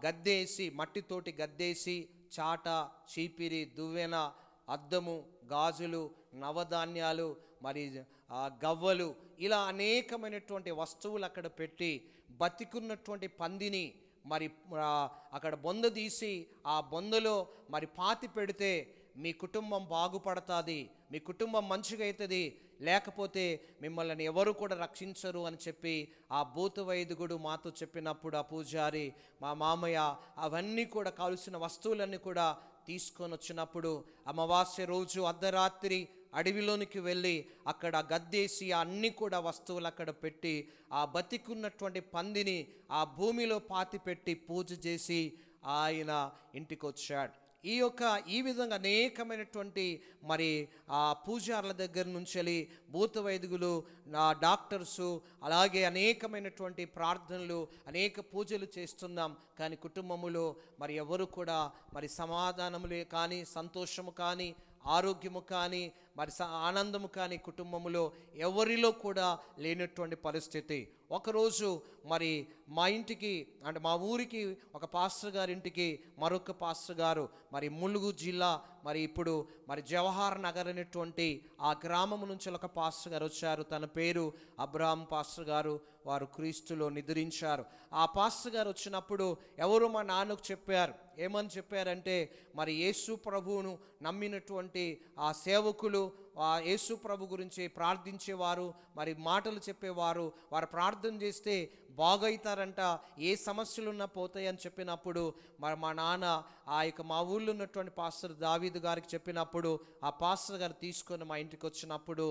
గద్దేసి, మట్టితోటి గద్దేసి, చాట, చీపిరి, దువ్వెన, అద్దము, గాజులు, నవధాన్యాలు, మరి గవ్వలు, ఇలా అనేకమైనటువంటి వస్తువులు అక్కడ పెట్టి బతికున్నటువంటి పందిని మరి అక్కడ బొంద తీసి ఆ బొందలో మరి పాతి పెడితే మీ కుటుంబం బాగుపడుతుంది, మీ కుటుంబం మంచిగా అవుతుంది, లేకపోతే మిమ్మల్ని ఎవరు కూడా రక్షించరు అని చెప్పి ఆ భూత వైద్యుడు మాతో చెప్పినప్పుడు ఆ పూజారి మా మామయ్య అవన్నీ కూడా కావలసిన వస్తువులన్నీ కూడా తీసుకొని వచ్చినప్పుడు అమావాస్య రోజు అర్ధరాత్రి అడవిలోనికి వెళ్ళి అక్కడ గద్దేసి అన్ని కూడా వస్తువులు అక్కడ పెట్టి ఆ బతికున్నటువంటి పందిని ఆ భూమిలో పాతి పెట్టి పూజ చేసి ఆయన ఇంటికి వచ్చాడు. ఈ విధంగా అనేకమైనటువంటి మరి ఆ పూజారుల దగ్గర నుంచి భూత వైద్యులు, డాక్టర్సు, అలాగే అనేకమైనటువంటి ప్రార్థనలు, అనేక పూజలు చేస్తున్నాం. కానీ కుటుంబములో మరి ఎవరు కూడా మరి సమాధానములే కానీ, సంతోషము కానీ, ఆరోగ్యము కానీ, మరి ఆనందము కానీ కుటుంబములో ఎవరిలో కూడా లేనటువంటి పరిస్థితి. ఒకరోజు మరి మా ఇంటికి అంటే మా ఊరికి ఒక పాస్టర్ గారి ఇంటికి మరొక పాస్టర్ గారు మరి ములుగు జిల్లా మరి ఇప్పుడు మరి జవహర్ నగర్ అనేటువంటి ఆ గ్రామం నుంచి ఒక పాస్టర్ గారు వచ్చారు. తన పేరు అబ్రాహం పాస్టర్ గారు. వారు క్రీస్తులో నిద్రించారు. ఆ పాస్టర్ గారు వచ్చినప్పుడు ఎవరు మా నాన్నకు చెప్పారు. ఏమని చెప్పారంటే మరి యేసు ప్రభువును నమ్మినటువంటి ఆ సేవకులు ఆ యేసు ప్రభు గురించి ప్రార్థించేవారు, మరి మాటలు చెప్పేవారు, వారు ప్రార్థన చేస్తే బాగవుతారంట, ఏ సమస్యలున్నా పోతాయని చెప్పినప్పుడు మరి మా నాన్న ఆ యొక్క మా ఊళ్ళో ఉన్నటువంటి పాస్టర్ దావీదు గారికి చెప్పినప్పుడు ఆ పాస్టర్ గారు తీసుకొని మా ఇంటికి వచ్చినప్పుడు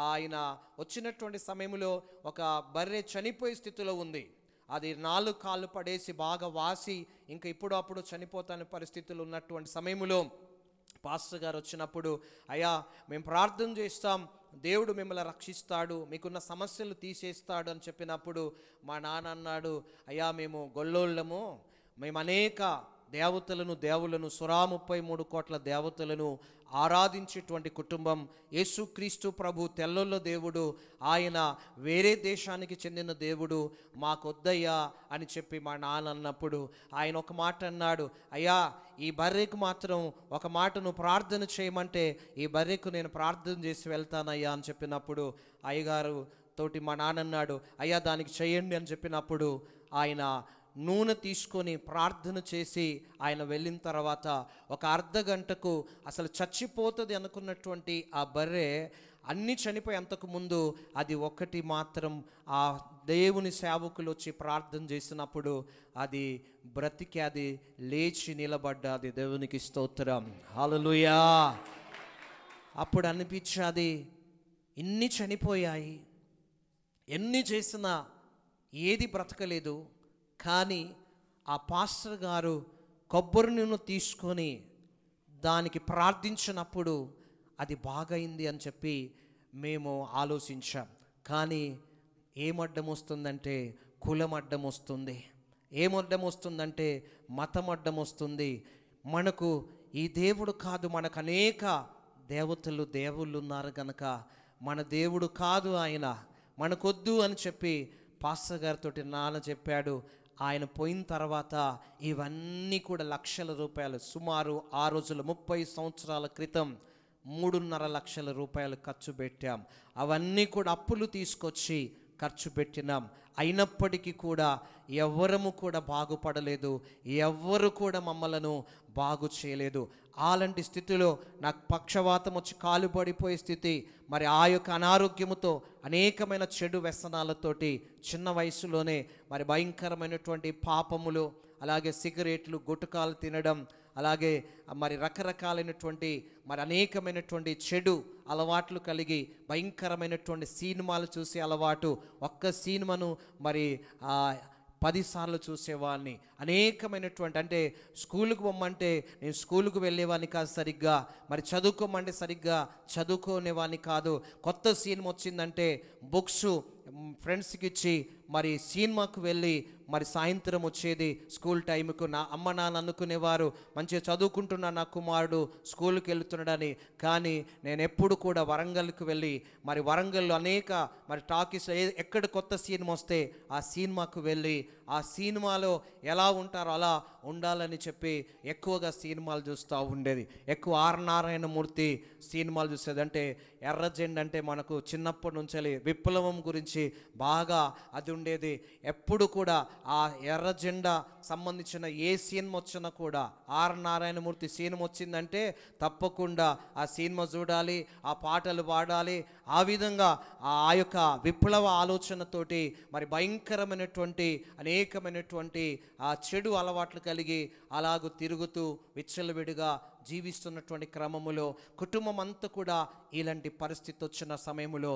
ఆయన వచ్చినటువంటి సమయంలో ఒక బర్రె చనిపోయే స్థితిలో ఉంది. అది 4 కాళ్ళు పడేసి బాగా వాసి ఇంకా ఇప్పుడు అప్పుడు చనిపోతాని పరిస్థితులు ఉన్నటువంటి సమయంలో పాస్టర్ గారు వచ్చినప్పుడు, అయ్యా మేము ప్రార్థన చేస్తాం, దేవుడు మిమ్మల్ని రక్షిస్తాడు, మీకున్న సమస్యలు తీసేస్తాడు అని చెప్పినప్పుడు మా నాన్న అన్నాడు, అయ్యా మేము గొల్లోళ్ళము, మేము అనేక దేవులను 33 కోట్ల దేవతలను ఆరాధించేటువంటి కుటుంబం. యేసుక్రీస్తు ప్రభు తెల్లొల్ల దేవుడు, ఆయన వేరే దేశానికి చెందిన దేవుడు, మాకొద్దయ్యా అని చెప్పి మా నాన్న అన్నప్పుడు ఆయన ఒక మాట అన్నాడు, అయ్యా ఈ బర్రెకు మాత్రం ఒక మాట నువ్వు ప్రార్థన చేయమంటే ఈ బర్రెకు నేను ప్రార్థన చేసి వెళ్తానయ్యా అని చెప్పినప్పుడు అయ్యగారు తోటి మా నాన్న అన్నాడు, అయ్యా దానికి చేయండి అని చెప్పినప్పుడు ఆయన నూనె తీసుకొని ప్రార్థన చేసి ఆయన వెళ్ళిన తర్వాత ఒక అర్ధ గంటకు అసలు చచ్చిపోతుంది అనుకున్నటువంటి ఆ బర్రె అన్నీ చనిపోయి అంతకుముందు అది ఒక్కటి మాత్రం ఆ దేవుని సేవకులు వచ్చి ప్రార్థన చేసినప్పుడు అది బ్రతికి అది లేచి నిలబడ్డది. దేవునికి స్తోత్రం, హల్లెలూయా. అప్పుడు అనిపించాది ఇన్ని చనిపోయాయి, ఎన్ని చేసినా ఏది బ్రతకలేదు, కానీ ఆ పాస్టర్ గారు కొబ్బరి నూనె తీసుకొని దానికి ప్రార్థించినప్పుడు అది బాగైంది అని చెప్పి మేము ఆలోచించాం. కానీ ఏమడ్డం వస్తుందంటే కులం అడ్డం వస్తుంది, ఏమడ్డం వస్తుందంటే మతం అడ్డం వస్తుంది. మనకు ఈ దేవుడు కాదు, మనకు అనేక దేవుళ్ళు ఉన్నారు కనుక మన దేవుడు కాదు ఆయన, మనకొద్దు అని చెప్పి పాస్టర్ గారితో నాన్న చెప్పాడు. ఆయన పోయిన తర్వాత ఇవన్నీ కూడా లక్షల రూపాయలు, సుమారు ఆ రోజులు 30 సంవత్సరాల క్రితం 3.5 లక్షల రూపాయలు ఖర్చు పెట్టాం. అవన్నీ కూడా అప్పులు తీసుకొచ్చి ఖర్చు పెట్టినాం. అయినప్పటికీ కూడా ఎవ్వరము కూడా బాగుపడలేదు, ఎవ్వరు కూడా మమ్మలను బాగు చేయలేదు. అలాంటి స్థితిలో నాకు పక్షవాతం వచ్చి కాలు పడిపోయే స్థితి, మరి ఆ యొక్క అనారోగ్యముతో అనేకమైన చెడు వ్యసనాలతోటి చిన్న వయసులోనే మరి భయంకరమైనటువంటి పాపములు, అలాగే సిగరెట్లు గుటకాలు తినడం, అలాగే మరి రకరకాలైనటువంటి మరి అనేకమైనటువంటి చెడు అలవాట్లు కలిగి భయంకరమైనటువంటి సినిమాలు చూసే అలవాటు, ఒక్క సినిమాను మరి 10 సార్లు చూసేవాడిని. అనేకమైనటువంటి అంటే స్కూలుకు పొమ్మంటే నేను స్కూలుకు వెళ్ళేవాడిని కాదు సరిగ్గా, మరి చదువుకోమంటే సరిగ్గా చదువుకునేవాడిని కాదు. కొత్త సినిమా వచ్చిందంటే బుక్స్ ఫ్రెండ్స్కి ఇచ్చి మరి సినిమాకు వెళ్ళి మరి సాయంత్రం వచ్చేది స్కూల్ టైంకు. నా అమ్మ నాన్న అనుకునేవారు మంచిగా చదువుకుంటున్న నా కుమారుడు స్కూల్కి వెళ్తున్నాడని. కానీ నేను ఎప్పుడు కూడా వరంగల్కి వెళ్ళి మరి వరంగల్లో అనేక మరి టాకీస్ ఎక్కడ కొత్త సినిమా వస్తే ఆ సినిమాకు వెళ్ళి ఆ సినిమాలో ఎలా ఉంటారో అలా ఉండాలని చెప్పి ఎక్కువగా సినిమాలు చూస్తూ ఉండేది. ఎక్కువ ఆర్ నారాయణమూర్తి సినిమాలు చూసేది. అంటే ఎర్ర జెండా అంటే మనకు చిన్నప్పటి నుంచి విప్లవం గురించి బాగా అది ఉండేది. ఎప్పుడు కూడా ఆ ఎర్ర జెండా సంబంధించిన ఏ సినిమా వచ్చినా కూడా ఆర్ నారాయణమూర్తి సినిమా వచ్చిందంటే తప్పకుండా ఆ సినిమా చూడాలి, ఆ పాటలు పాడాలి. ఆ విధంగా ఆ యొక్క విప్లవ ఆలోచనతోటి మరి భయంకరమైనటువంటి అనేకమైనటువంటి ఆ చెడు అలవాట్లు కలిగి అలాగూ తిరుగుతూ విచ్చలవిడిగా జీవిస్తున్నటువంటి క్రమములో కుటుంబం అంతా కూడా ఇలాంటి పరిస్థితి వచ్చిన సమయంలో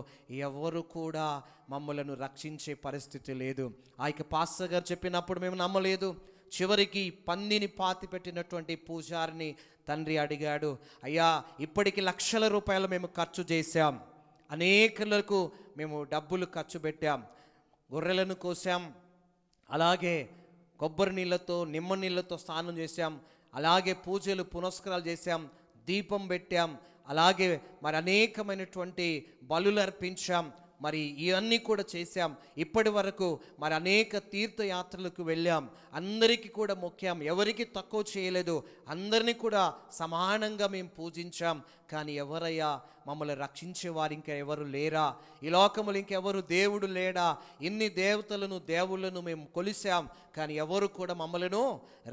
ఎవరు కూడా మమ్మలను రక్షించే పరిస్థితి లేదు. ఆ యొక్క పాస్టర్ గారు చెప్పినప్పుడు మేము నమ్మలేదు. చివరికి పందిని పాతి పెట్టినటువంటి పూజారిని తండ్రి అడిగాడు, అయ్యా ఇప్పటికి లక్షల రూపాయలు మేము ఖర్చు చేశాం, అనేకులకు మేము డబ్బులు ఖర్చు పెట్టాం, గొర్రెలను కోసాం, అలాగే కొబ్బరి నీళ్ళతో నిమ్మ నీళ్ళతో స్నానం చేశాం, అలాగే పూజలు పునస్కారాలు చేశాం, దీపం పెట్టాం, అలాగే మరి అనేకమైనటువంటి బలులు అర్పించాం, మరి ఇవన్నీ కూడా చేశాం. ఇప్పటి వరకు మరి అనేక తీర్థయాత్రలకు వెళ్ళాం, అందరికీ కూడా మొక్కాం, ఎవరికి తక్కువ చేయలేదు, అందరినీ కూడా సమానంగా మేము పూజించాం. కానీ ఎవరయ్యా మమ్మల్ని రక్షించేవారు ఇంకా ఎవరు లేరా? ఈ లోకములు ఇంకెవరు దేవుడు లేడా? ఇన్ని దేవతలను దేవుళ్ళను మేము కొలిసాం, కానీ ఎవరు కూడా మమ్మలను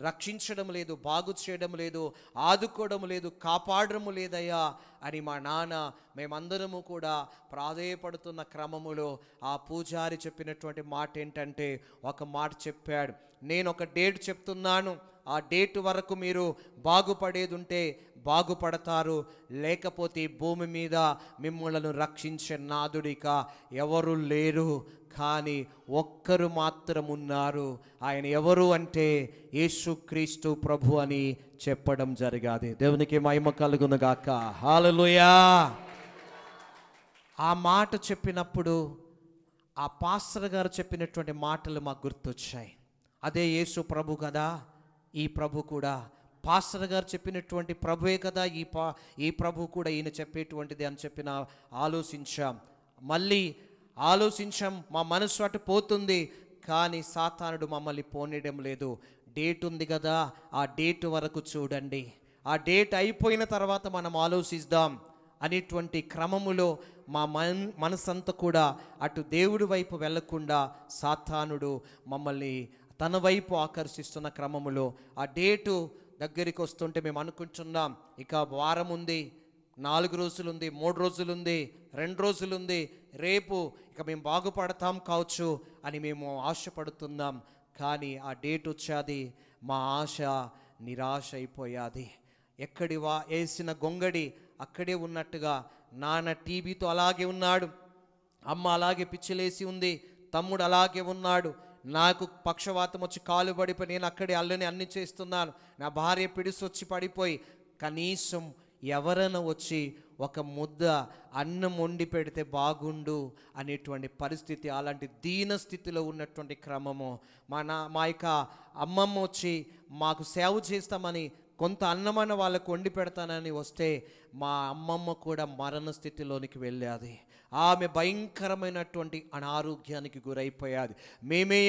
రక్షించడం లేదు, బాగు చేయడం లేదు, ఆదుకోవడం లేదు, కాపాడడం లేదయ్యా అని మా నాన్న మేమందరము కూడా ప్రాధేయపడుతున్న క్రమములో ఆ పూజారి చెప్పినటువంటి మాట ఏంటంటే, ఒక మాట చెప్పాడు, నేను ఒక డేట్ చెప్తున్నాను, ఆ డేట్ వరకు మీరు బాగుపడేది ఉంటే బాగుపడతారు, లేకపోతే ఈ భూమి మీద మిమ్మల్ని రక్షించే నాదుడిక ఎవరు లేరు, కానీ ఒక్కరు మాత్రం ఉన్నారు. ఆయన ఎవరు అంటే యేసుక్రీస్తు ప్రభు అని చెప్పడం జరిగాది. దేవునికి మహిమ కలుగును గాక. హల్లెలూయా. ఆ మాట చెప్పినప్పుడు ఆ పాస్టర్ గారు చెప్పినటువంటి మాటలు మాకు గుర్తొచ్చాయి. అదే యేసు ప్రభు కదా, ఈ ప్రభు కూడా పాస్టర్ గారు చెప్పినటువంటి ప్రభువే కదా ఈ ప్రభు కూడా ఈయన చెప్పేటువంటిది అని చెప్పిన ఆలోచించాం. మా మనసు అటు పోతుంది, కానీ సాతానుడు మమ్మల్ని పోనీయడం లేదు. డేట్ ఉంది కదా, ఆ డేట్ వరకు చూడండి, ఆ డేట్ అయిపోయిన తర్వాత మనం ఆలోచిద్దాం అనేటువంటి క్రమములో మా మనసంతా కూడా అటు దేవుడి వైపు వెళ్లకుండా సాతానుడు మమ్మల్ని తన వైపు ఆకర్షిస్తున్న క్రమములో ఆ డేటు దగ్గరికి వస్తుంటే మేము అనుకుంటున్నాం, ఇక వారం ఉంది, 4 రోజులుంది, 3 రోజులుంది, 2 రోజులుంది, రేపు ఇక మేము బాగుపడతాం కావచ్చు అని మేము ఆశపడుతున్నాం. కానీ ఆ డేట్ వచ్చేది, మా ఆశ నిరాశ అయిపోయాది. వేసిన గొంగడి అక్కడే ఉన్నట్టుగా నాన్న టీబీతో అలాగే ఉన్నాడు, అమ్మ అలాగే పిచ్చిలేసి ఉంది, తమ్ముడు అలాగే ఉన్నాడు, నాకు పక్షవాతం వచ్చి కాలు పడిపోయి నేను అక్కడే అన్ని చేస్తున్నాను, నా భార్య పిడిసొచ్చి పడిపోయి, కనీసం ఎవరైనా వచ్చి ఒక ముద్ద అన్నం వండి పెడితే బాగుండు అనేటువంటి పరిస్థితి, అలాంటి దీన స్థితిలో ఉన్నటువంటి క్రమము. మా యొక్క అమ్మమ్మ వచ్చి మాకు సేవ చేస్తామని కొంత అన్నమైన వాళ్ళకు వండి పెడతానని వస్తే మా అమ్మమ్మ కూడా మరణ స్థితిలోనికి వెళ్ళేది. ఆమె భయంకరమైనటువంటి అనారోగ్యానికి గురైపోయాది. మేమే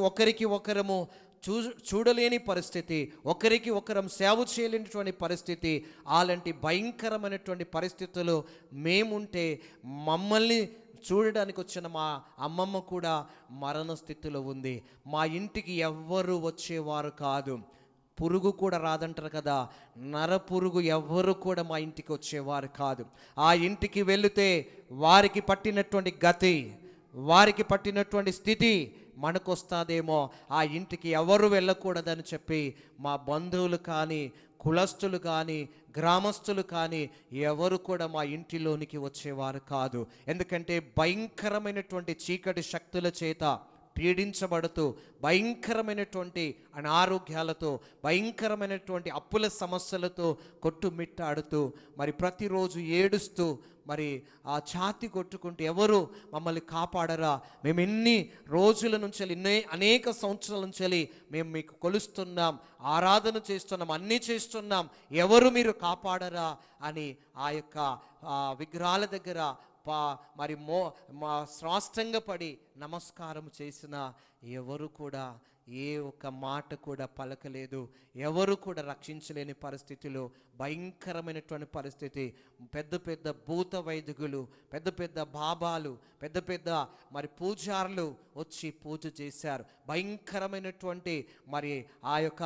ఒకరికి ఒకరము చూడలేని పరిస్థితి, ఒకరికి ఒకరం సేవ చేయలేనటువంటి పరిస్థితి. అలాంటి భయంకరమైనటువంటి పరిస్థితుల్లో మేముంటే మమ్మల్ని చూడడానికి వచ్చిన మా అమ్మమ్మ కూడా మరణ స్థితిలో ఉంది. మా ఇంటికి ఎవ్వరు వచ్చేవారు కాదు, పురుగు కూడా రాదంటారు కదా, నర పురుగు ఎవ్వరు కూడా మా ఇంటికి వచ్చేవారు కాదు. ఆ ఇంటికి వెళితే వారికి పట్టినటువంటి గతి, వారికి పట్టినటువంటి స్థితి మనకు వస్తుందేమో, ఆ ఇంటికి ఎవరు వెళ్ళకూడదని చెప్పి మా బంధువులు కానీ, కులస్తులు కానీ, గ్రామస్తులు కానీ ఎవరు కూడా మా ఇంటిలోనికి వచ్చేవారు కాదు. ఎందుకంటే భయంకరమైనటువంటి చీకటి శక్తుల చేత పీడించబడుతూ, భయంకరమైనటువంటి అనారోగ్యాలతో, భయంకరమైనటువంటి అప్పుల సమస్యలతో కొట్టుమిట్టాడుతూ, మరి ప్రతిరోజు ఏడుస్తూ, మరి ఆ ఛాతి కొట్టుకుంటూ ఎవరు మమ్మల్ని కాపాడరా, మేము ఎన్ని రోజుల నుంచి అనేక సంవత్సరాల నుంచి మేము మీకు కొలుస్తున్నాం, ఆరాధన చేస్తున్నాం, అన్నీ చేస్తున్నాం, ఎవరు మీరు కాపాడరా అని ఆ యొక్క విగ్రహాల దగ్గర మరి మా సాష్టాంగపడి నమస్కారం చేసిన ఎవరు కూడా ఏ ఒక్క మాట కూడా పలకలేదు. ఎవరు కూడా రక్షించలేని పరిస్థితిలో, భయంకరమైనటువంటి పరిస్థితి. పెద్ద పెద్ద భూత వైదికులు, పెద్ద పెద్ద బాబాలు, పెద్ద పెద్ద మరి పూజారులు వచ్చి పూజ చేశారు. భయంకరమైనటువంటి మరి ఆ యొక్క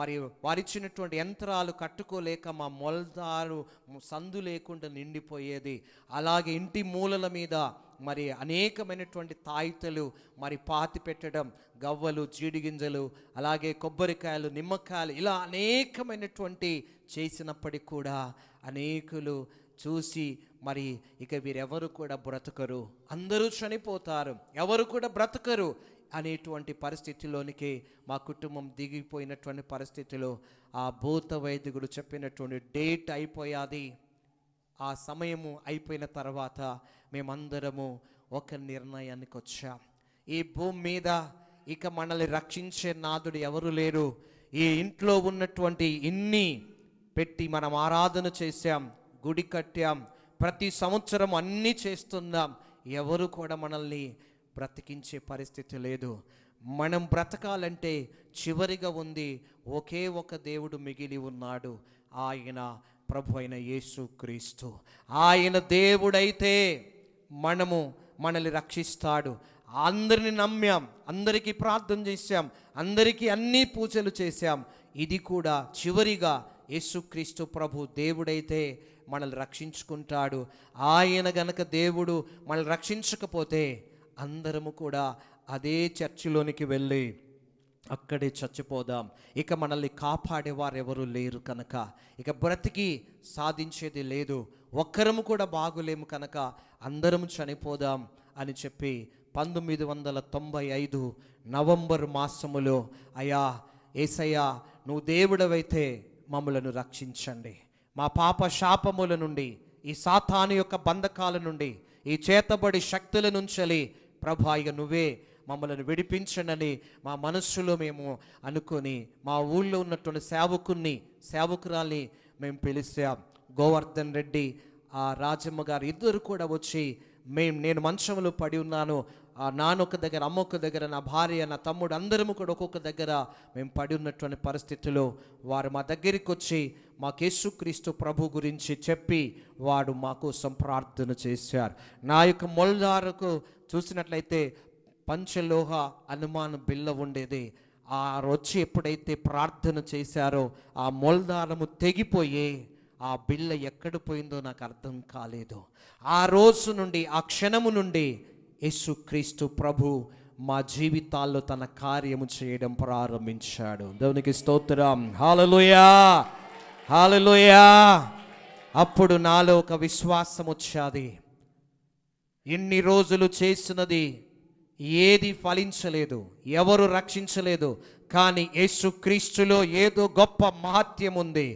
మరి వారిచ్చినటువంటి యంత్రాలు కట్టుకోలేక మా మొలదారు సందు లేకుండా నిండిపోయేది. అలాగే ఇంటి మూలల మీద మరి అనేకమైనటువంటి తాయితలు మరి పాతి పెట్టడం, గవ్వలు, జీడిగింజలు, అలాగే కొబ్బరికాయలు, నిమ్మకాయలు, ఇలా అనేకమైనటువంటి చేసినప్పటికీ కూడా అనేకులు చూసి మరి ఇక వీరెవరు కూడా బ్రతకరు, అందరూ చనిపోతారు, ఎవరు కూడా బ్రతకరు అనేటువంటి పరిస్థితిలోనికి మా కుటుంబం దిగిపోయినటువంటి పరిస్థితిలో ఆ భూత వైదికుడు చెప్పినటువంటి డేట్ అయిపోయాది. ఆ సమయము అయిపోయిన తర్వాత మేమందరము ఒక నిర్ణయానికి వచ్చాం. ఈ భూమి మీద ఇక మనల్ని రక్షించే నాదుడు ఎవరు లేరు. ఈ ఇంట్లో ఉన్నటువంటి ఇన్ని పెట్టి మనం ఆరాధన చేశాం, గుడి కట్టాం, ప్రతి సంవత్సరం అన్నీ చేస్తున్నాం. ఎవరు కూడా మనల్ని బ్రతికించే పరిస్థితి లేదు. మనం బ్రతకాలంటే చివరిగా ఉంది ఒకే ఒక దేవుడు మిగిలి ఉన్నాడు, ఆయన ప్రభు అయిన యేసుక్రీస్తు. ఆయన దేవుడైతే మనల్ని రక్షిస్తాడు. అందరిని నమ్మాం, అందరికీ ప్రార్థన చేశాం, అందరికీ అన్ని పూజలు చేశాం. ఇది కూడా చివరిగా యేసుక్రీస్తు ప్రభు దేవుడైతే మనల్ని రక్షించుకుంటాడు. ఆయన గనక దేవుడు మనల్ని రక్షించకపోతే అందరము కూడా అదే చర్చిలోనికి వెళ్ళి అక్కడే చచ్చిపోదాం. ఇక మనల్ని కాపాడేవారు ఎవరు లేరు కనుక ఇక బ్రతికి సాధించేది లేదు. ఒక్కరము కూడా బాగులేము కనుక అందరము చనిపోదాం అని చెప్పి 1995 నవంబర్ మాసములో, అయ్యా యేసయ్యా నువ్వు దేవుడవైతే మమ్మలను రక్షించండి, మా పాప శాపముల నుండి, ఈ సాతాను యొక్క బంధకాల నుండి, ఈ చేతబడి శక్తుల నుంచి ప్రభా ఇక నువ్వే మమ్మల్ని విడిపించండి మా మనస్సులో మేము అనుకొని మా ఊళ్ళో ఉన్నటువంటి సేవకురాల్ని మేము పిలిచాం. గోవర్ధన్ రెడ్డి, ఆ రాజమ్మ గారు ఇద్దరు కూడా వచ్చి నేను మంచంలో పడి ఉన్నాను, నాన్న ఒక దగ్గర, అమ్మ ఒక దగ్గర, నా భార్య, నా తమ్ముడు అందరము కూడా ఒక్కొక్క దగ్గర మేము పడి ఉన్నటువంటి పరిస్థితిలో వారు మా దగ్గరికి వచ్చి మాకు యేసుక్రీస్తు ప్రభు గురించి చెప్పి వాడు మా కోసం ప్రార్థన చేశారు. నా యొక్క మొల్దారకు చూసినట్లయితే పంచలోహ హనుమాన్ బిల్ల ఉండేది. ఆ వచ్చి ఎప్పుడైతే ప్రార్థన చేశారో ఆ మొల్దారము తెగిపోయి ఆ బిల్ల ఎక్కడ పోయిందో నాకు అర్థం కాలేదు. ఆ రోజు నుండి, ఆ క్షణము నుండి యేసుక్రీస్తు ప్రభు మా జీవితాల్లో తన కార్యము చేయడం ప్రారంభించాడు. దేవునికి స్తోత్రం. హల్లెలూయా, హల్లెలూయా. అప్పుడు నాలో ఒక విశ్వాసం వచ్చాది. ఇన్ని రోజులు చేసినది ఏది ఫలించలేదు, ఎవరు రక్షించలేదు, కానీ యేసుక్రీస్తులో ఏదో గొప్ప మహత్యం ఉంది,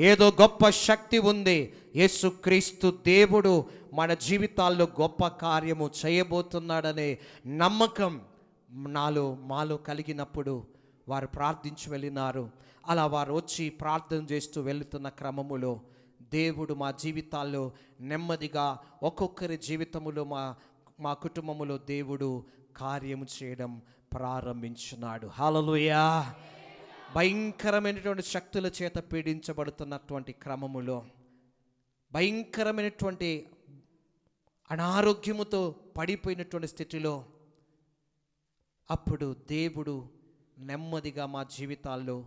ఏదో గొప్ప శక్తి ఉంది. యేసుక్రీస్తు దేవుడు మన జీవితాల్లో గొప్ప కార్యము చేయబోతున్నాడనే నమ్మకం మాలో కలిగినప్పుడు వారు ప్రార్థించి వెళ్ళినారు. అలా వారు వచ్చి ప్రార్థన చేస్తూ వెళుతున్న క్రమములో దేవుడు మా జీవితాల్లో నెమ్మదిగా ఒక్కొక్కరి జీవితములో మా కుటుంబములో దేవుడు కార్యము చేయడం ప్రారంభించినాడు. హల్లెలూయా. భయంకరమైనటువంటి శక్తుల చేత పీడించబడుతున్నటువంటి క్రమములో, భయంకరమైనటువంటి అనారోగ్యముతో పడిపోయినటువంటి స్థితిలో అప్పుడు దేవుడు నెమ్మదిగా మా జీవితాల్లో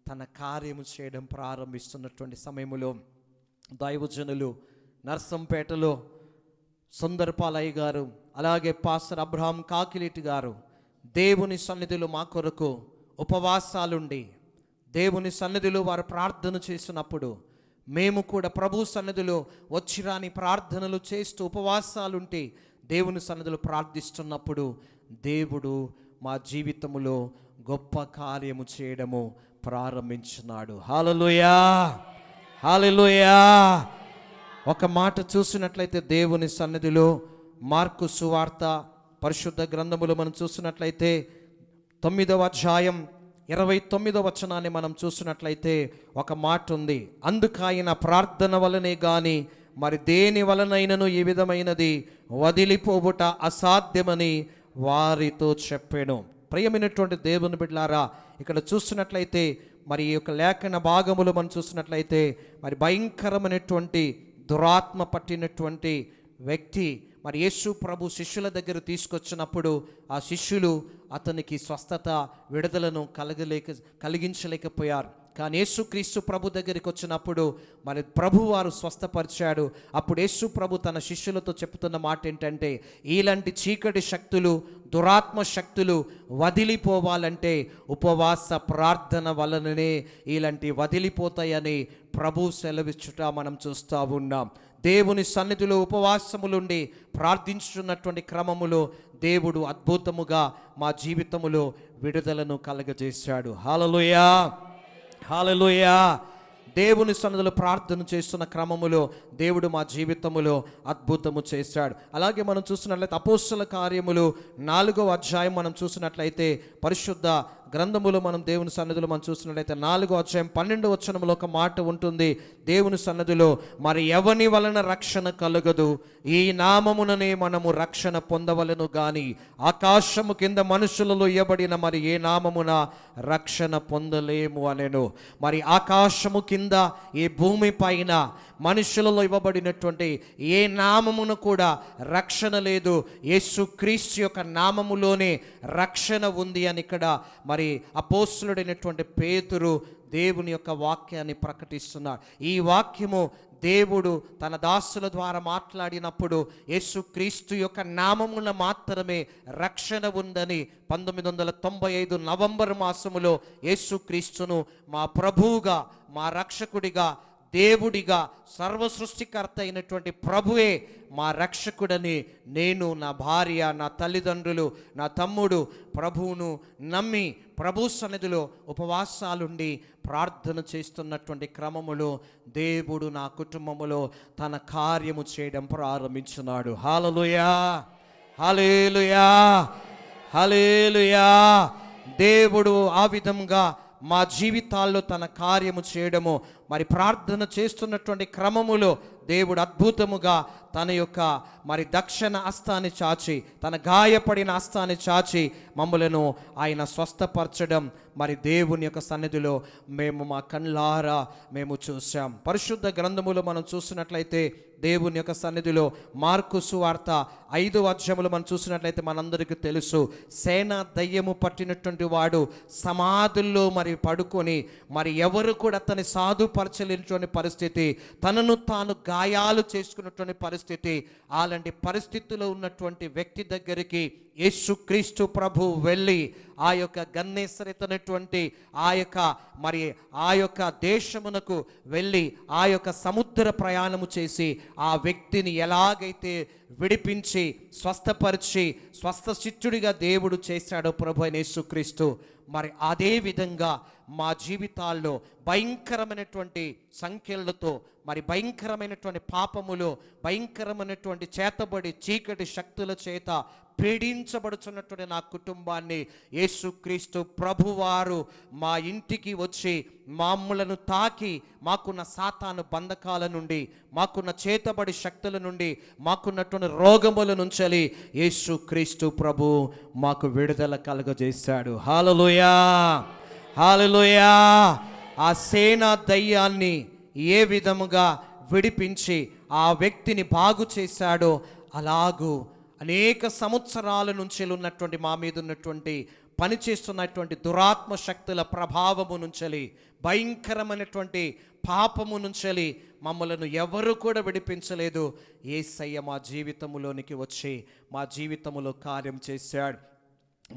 తన కార్యము చేయడం ప్రారంభిస్తున్నటువంటి సమయంలో దైవజనులు నర్సంపేటలో సుందరపాలయ్య గారు, అలాగే పాస్టర్ అబ్రహాం కాకిలేటి గారు దేవుని సన్నిధిలో మా కొరకు ఉపవాసాలుండి దేవుని సన్నిధిలో వారు ప్రార్థన చేసినప్పుడు మేము కూడా ప్రభు సన్నిధిలో వచ్చిరాని ప్రార్థనలు చేస్తూ ఉపవాసాలుంటే దేవుని సన్నిధిలో ప్రార్థిస్తున్నప్పుడు దేవుడు మా జీవితములో గొప్ప కార్యము చేయడము ప్రారంభించినాడు. హల్లెలూయా, హల్లెలూయా. ఒక మాట చూసినట్లయితే దేవుని సన్నిధిలో మార్కు సువార్త పరిశుద్ధ గ్రంథములో మనం చూసినట్లయితే 9వ అధ్యాయం 29వ వచనాన్ని మనం చూసినట్లయితే ఒక మాట ఉంది. అందుకాయన ప్రార్థన వలనే గాని మరి దేని వలనైనను ఈ విధమైనది వదిలిపోవుట అసాధ్యమని వారితో చెప్పాను. ప్రియమైనటువంటి దేవుని బిడ్డలారా, ఇక్కడ చూసినట్లయితే మరి ఈ యొక్క లేఖన భాగములు మనం చూసినట్లయితే మరి భయంకరమైనటువంటి దురాత్మ పట్టినటువంటి వ్యక్తి మరి యేసు ప్రభు శిష్యుల దగ్గర తీసుకొచ్చినప్పుడు ఆ శిష్యులు అతనికి స్వస్థత విడుదలను కలిగించలేకపోయారు. కానీ యేసుక్రీస్తు ప్రభు దగ్గరికి వచ్చినప్పుడు మరి ప్రభు వారు స్వస్థపరిచాడు. అప్పుడు యేసు ప్రభు తన శిష్యులతో చెప్తున్న మాట ఏంటంటే, ఇలాంటి చీకటి శక్తులు, దురాత్మ శక్తులు వదిలిపోవాలంటే ఉపవాస ప్రార్థన వలననే ఇలాంటి వదిలిపోతాయని ప్రభు సెలవిచ్చుట మనం చూస్తూ ఉన్నాం. దేవుని సన్నిధిలో ఉపవాసములుండి ప్రార్థించుతున్నటువంటి క్రమములో దేవుడు అద్భుతముగా మా జీవితములో విడుదలను కలగజేశాడు. హల్లెలూయా, హల్లెలూయా. దేవుని సన్నిధిలో ప్రార్థన చేస్తున్న క్రమములో దేవుడు మా జీవితములో అద్భుతము చేశాడు. అలాగే మనం చూసినట్లయితే అపోస్తల కార్యములు 4వ అధ్యాయం మనం చూసినట్లయితే పరిశుద్ధ గ్రంథములో మనం దేవుని సన్నిధిలో మనం చూసినట్లయితే 4వ అధ్యాయం 12వ వచనములో ఒక మాట ఉంటుంది. దేవుని సన్నిధిలో మరి ఎవని వలన రక్షణ కలుగదు, ఈ నామముననే మనము రక్షణ పొందవలను గాని ఆకాశము కింద మనుషులలో ఇయ్యబడిన మరి ఏ నామమున రక్షణ పొందలేము అనెను. మరి ఆకాశము కింద ఈ భూమి పైన మనుషులలో ఇవ్వబడినటువంటి ఏ నామమును కూడా రక్షణ లేదు, యేసుక్రీస్తు యొక్క నామములోనే రక్షణ ఉంది అని ఇక్కడ మరి అపోస్తలుడైనటువంటి పేతురు దేవుని యొక్క వాక్యాన్ని ప్రకటిస్తున్నాడు. ఈ వాక్యము దేవుడు తన దాసుల ద్వారా మాట్లాడినప్పుడు యేసుక్రీస్తు యొక్క నామమున మాత్రమే రక్షణ ఉందని 1995 నవంబర్ మాసములో యేసుక్రీస్తును మా ప్రభువుగా, మా రక్షకుడిగా, దేవుడిగా, సర్వ సృష్టికర్త అయినటువంటి ప్రభువే మా రక్షకుడని నేను, నా భార్య, నా తల్లిదండ్రులు, నా తమ్ముడు ప్రభువును నమ్మి ప్రభు సన్నిధిలో ఉపవాసాలుండి ప్రార్థన చేస్తున్నటువంటి క్రమములో దేవుడు నా కుటుంబములో తన కార్యము చేయడం ప్రారంభించున్నాడు. హల్లెలూయా, హల్లెలూయా, హల్లెలూయా. దేవుడు ఆ విధంగా మా జీవితాల్లో తన కార్యము చేయడము, మరి ప్రార్థన చేస్తున్నటువంటి క్రమములో దేవుడు అద్భుతముగా తన యొక్క మరి దక్షిణ హస్తాన్ని చాచి, తన గాయపడిన హస్తాన్ని చాచి మమ్మలను ఆయన స్వస్థపరచడం మరి దేవుని యొక్క సన్నిధిలో మేము మా కళ్ళారా మేము చూసాం. పరిశుద్ధ గ్రంథములో మనం చూసినట్లయితే దేవుని యొక్క సన్నిధిలో మార్కు సువార్త 5వ అధ్యాయములో మనం చూసినట్లయితే మనందరికీ తెలుసు, సేన దయ్యము పట్టినటువంటి వాడు సమాధుల్లో మరి పడుకొని మరి ఎవరు కూడా అతని సాధుపరచలేనటువంటి పరిస్థితి, తనను తాను గాయాలు చేసుకున్నటువంటి పరిస్థితి. అలాంటి పరిస్థితిలో ఉన్నటువంటి వ్యక్తి దగ్గరికి యేసుక్రీస్తు ప్రభు వెళ్ళి ఆ యొక్క గన్నేసరితనటువంటి ఆ యొక్క దేశమునకు వెళ్ళి ఆ యొక్క సముద్ర ప్రయాణము చేసి ఆ వ్యక్తిని ఎలాగైతే విడిపించి స్వస్థపరిచి స్వస్థచిత్తుడిగా దేవుడు చేశాడో ప్రభు అయిన యేసుక్రీస్తు, మరి అదే విధంగా మా జీవితాల్లో భయంకరమైనటువంటి సంఖ్యలతో మరి భయంకరమైనటువంటి పాపములు, భయంకరమైనటువంటి చేతబడి చీకటి శక్తుల చేత పీడించబడుచున్నటువంటి నా కుటుంబాన్ని యేసుక్రీస్తు ప్రభువారు మా ఇంటికి వచ్చి మమ్మలను తాకి మాకున్న సాతాను బంధకాల నుండి, మాకున్న చేతబడి శక్తుల నుండి, మాకున్నటువంటి రోగముల నుంచి యేసుక్రీస్తు ప్రభు మాకు విడుదల కలుగజేశాడు. హల్లెలూయా, హల్లెలూయా. ఆ సేన దయ్యాన్ని ఏ విధముగా విడిపించి ఆ వ్యక్తిని బాగు చేశాడో అలాగూ అనేక సంవత్సరాల నుంచి ఉన్నటువంటి మా మీద ఉన్నటువంటి పనిచేస్తున్నటువంటి దురాత్మ శక్తుల ప్రభావము నుంచి, భయంకరమైనటువంటి పాపము నుంచి మమ్మలను ఎవరు కూడా విడిపించలేదు. యేసయ్య మా జీవితములోనికి వచ్చి మా జీవితములో కార్యం చేశాడు.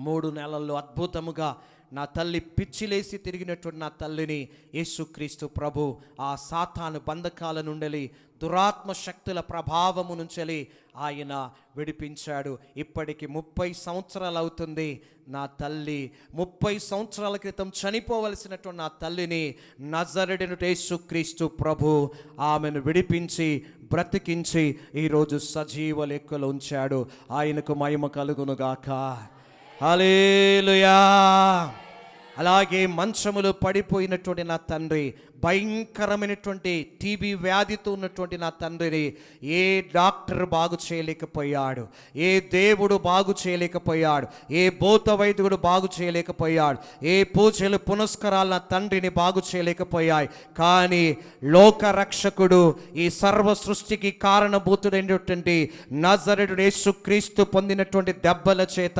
3 నెలల్లో అద్భుతముగా నా తల్లి పిచ్చిలేసి తిరిగినటువంటి నా తల్లిని యేసుక్రీస్తు ప్రభు ఆ సాతాను బంధకాల నుండి, దురాత్మ శక్తుల ప్రభావము నుంచి ఆయన విడిపించాడు. ఇప్పటికి 30 సంవత్సరాలు అవుతుంది. నా తల్లి 30 సంవత్సరాల క్రితం చనిపోవలసినటువంటి నా తల్లిని నజరేయుడైన యేసుక్రీస్తు ప్రభు ఆమెను విడిపించి బ్రతికించి ఈరోజు సజీవ లెక్కలో ఉంచాడు. ఆయనకు మహిమ కలుగునుగాక. హల్లెలూయా. అలాగే మంచములో పడిపోయినటువంటి నా తండ్రి, భయంకరమైనటువంటి టీబీ వ్యాధితో ఉన్నటువంటి నా తండ్రిని ఏ డాక్టర్ బాగు చేయలేకపోయాడు, ఏ దేవుడు బాగు చేయలేకపోయాడు, ఏ భూత వైద్యుడు బాగు చేయలేకపోయాడు, ఏ పూజలు పునస్కారాలు నా తండ్రిని బాగు చేయలేకపోయాయి. కానీ లోకరక్షకుడు, ఈ సర్వ సృష్టికి కారణభూతుడైనటువంటి నజరేయుడు యేసుక్రీస్తు పొందినటువంటి దెబ్బల చేత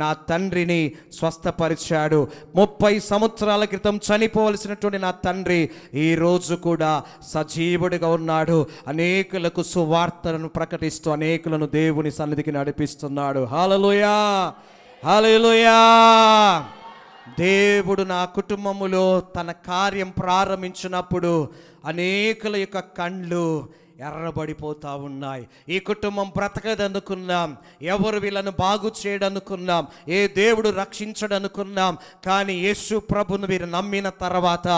నా తండ్రిని స్వస్థపరిచాడు. 30 సంవత్సరాల క్రితం చనిపోవలసినటువంటి నా తండ్రి ఈ రోజు కూడా సజీవుడిగా ఉన్నాడు. అనేకులకు సువార్తను ప్రకటిస్తూ అనేకులను దేవుని సన్నిధికి నడిపిస్తున్నాడు. హల్లెలూయా, హల్లెలూయా. దేవుడు నా కుటుంబములో తన కార్యం ప్రారంభించినప్పుడు అనేకుల యొక్క కండ్లు ఎర్రబడిపోతూ ఉన్నాయి. ఈ కుటుంబం బ్రతకదనుకున్నాం, ఎవరు వీళ్ళను బాగు చేయడనుకున్నాం, ఏ దేవుడు రక్షించడనుకున్నాం. కానీ యేసు ప్రభును వీరు నమ్మిన తర్వాత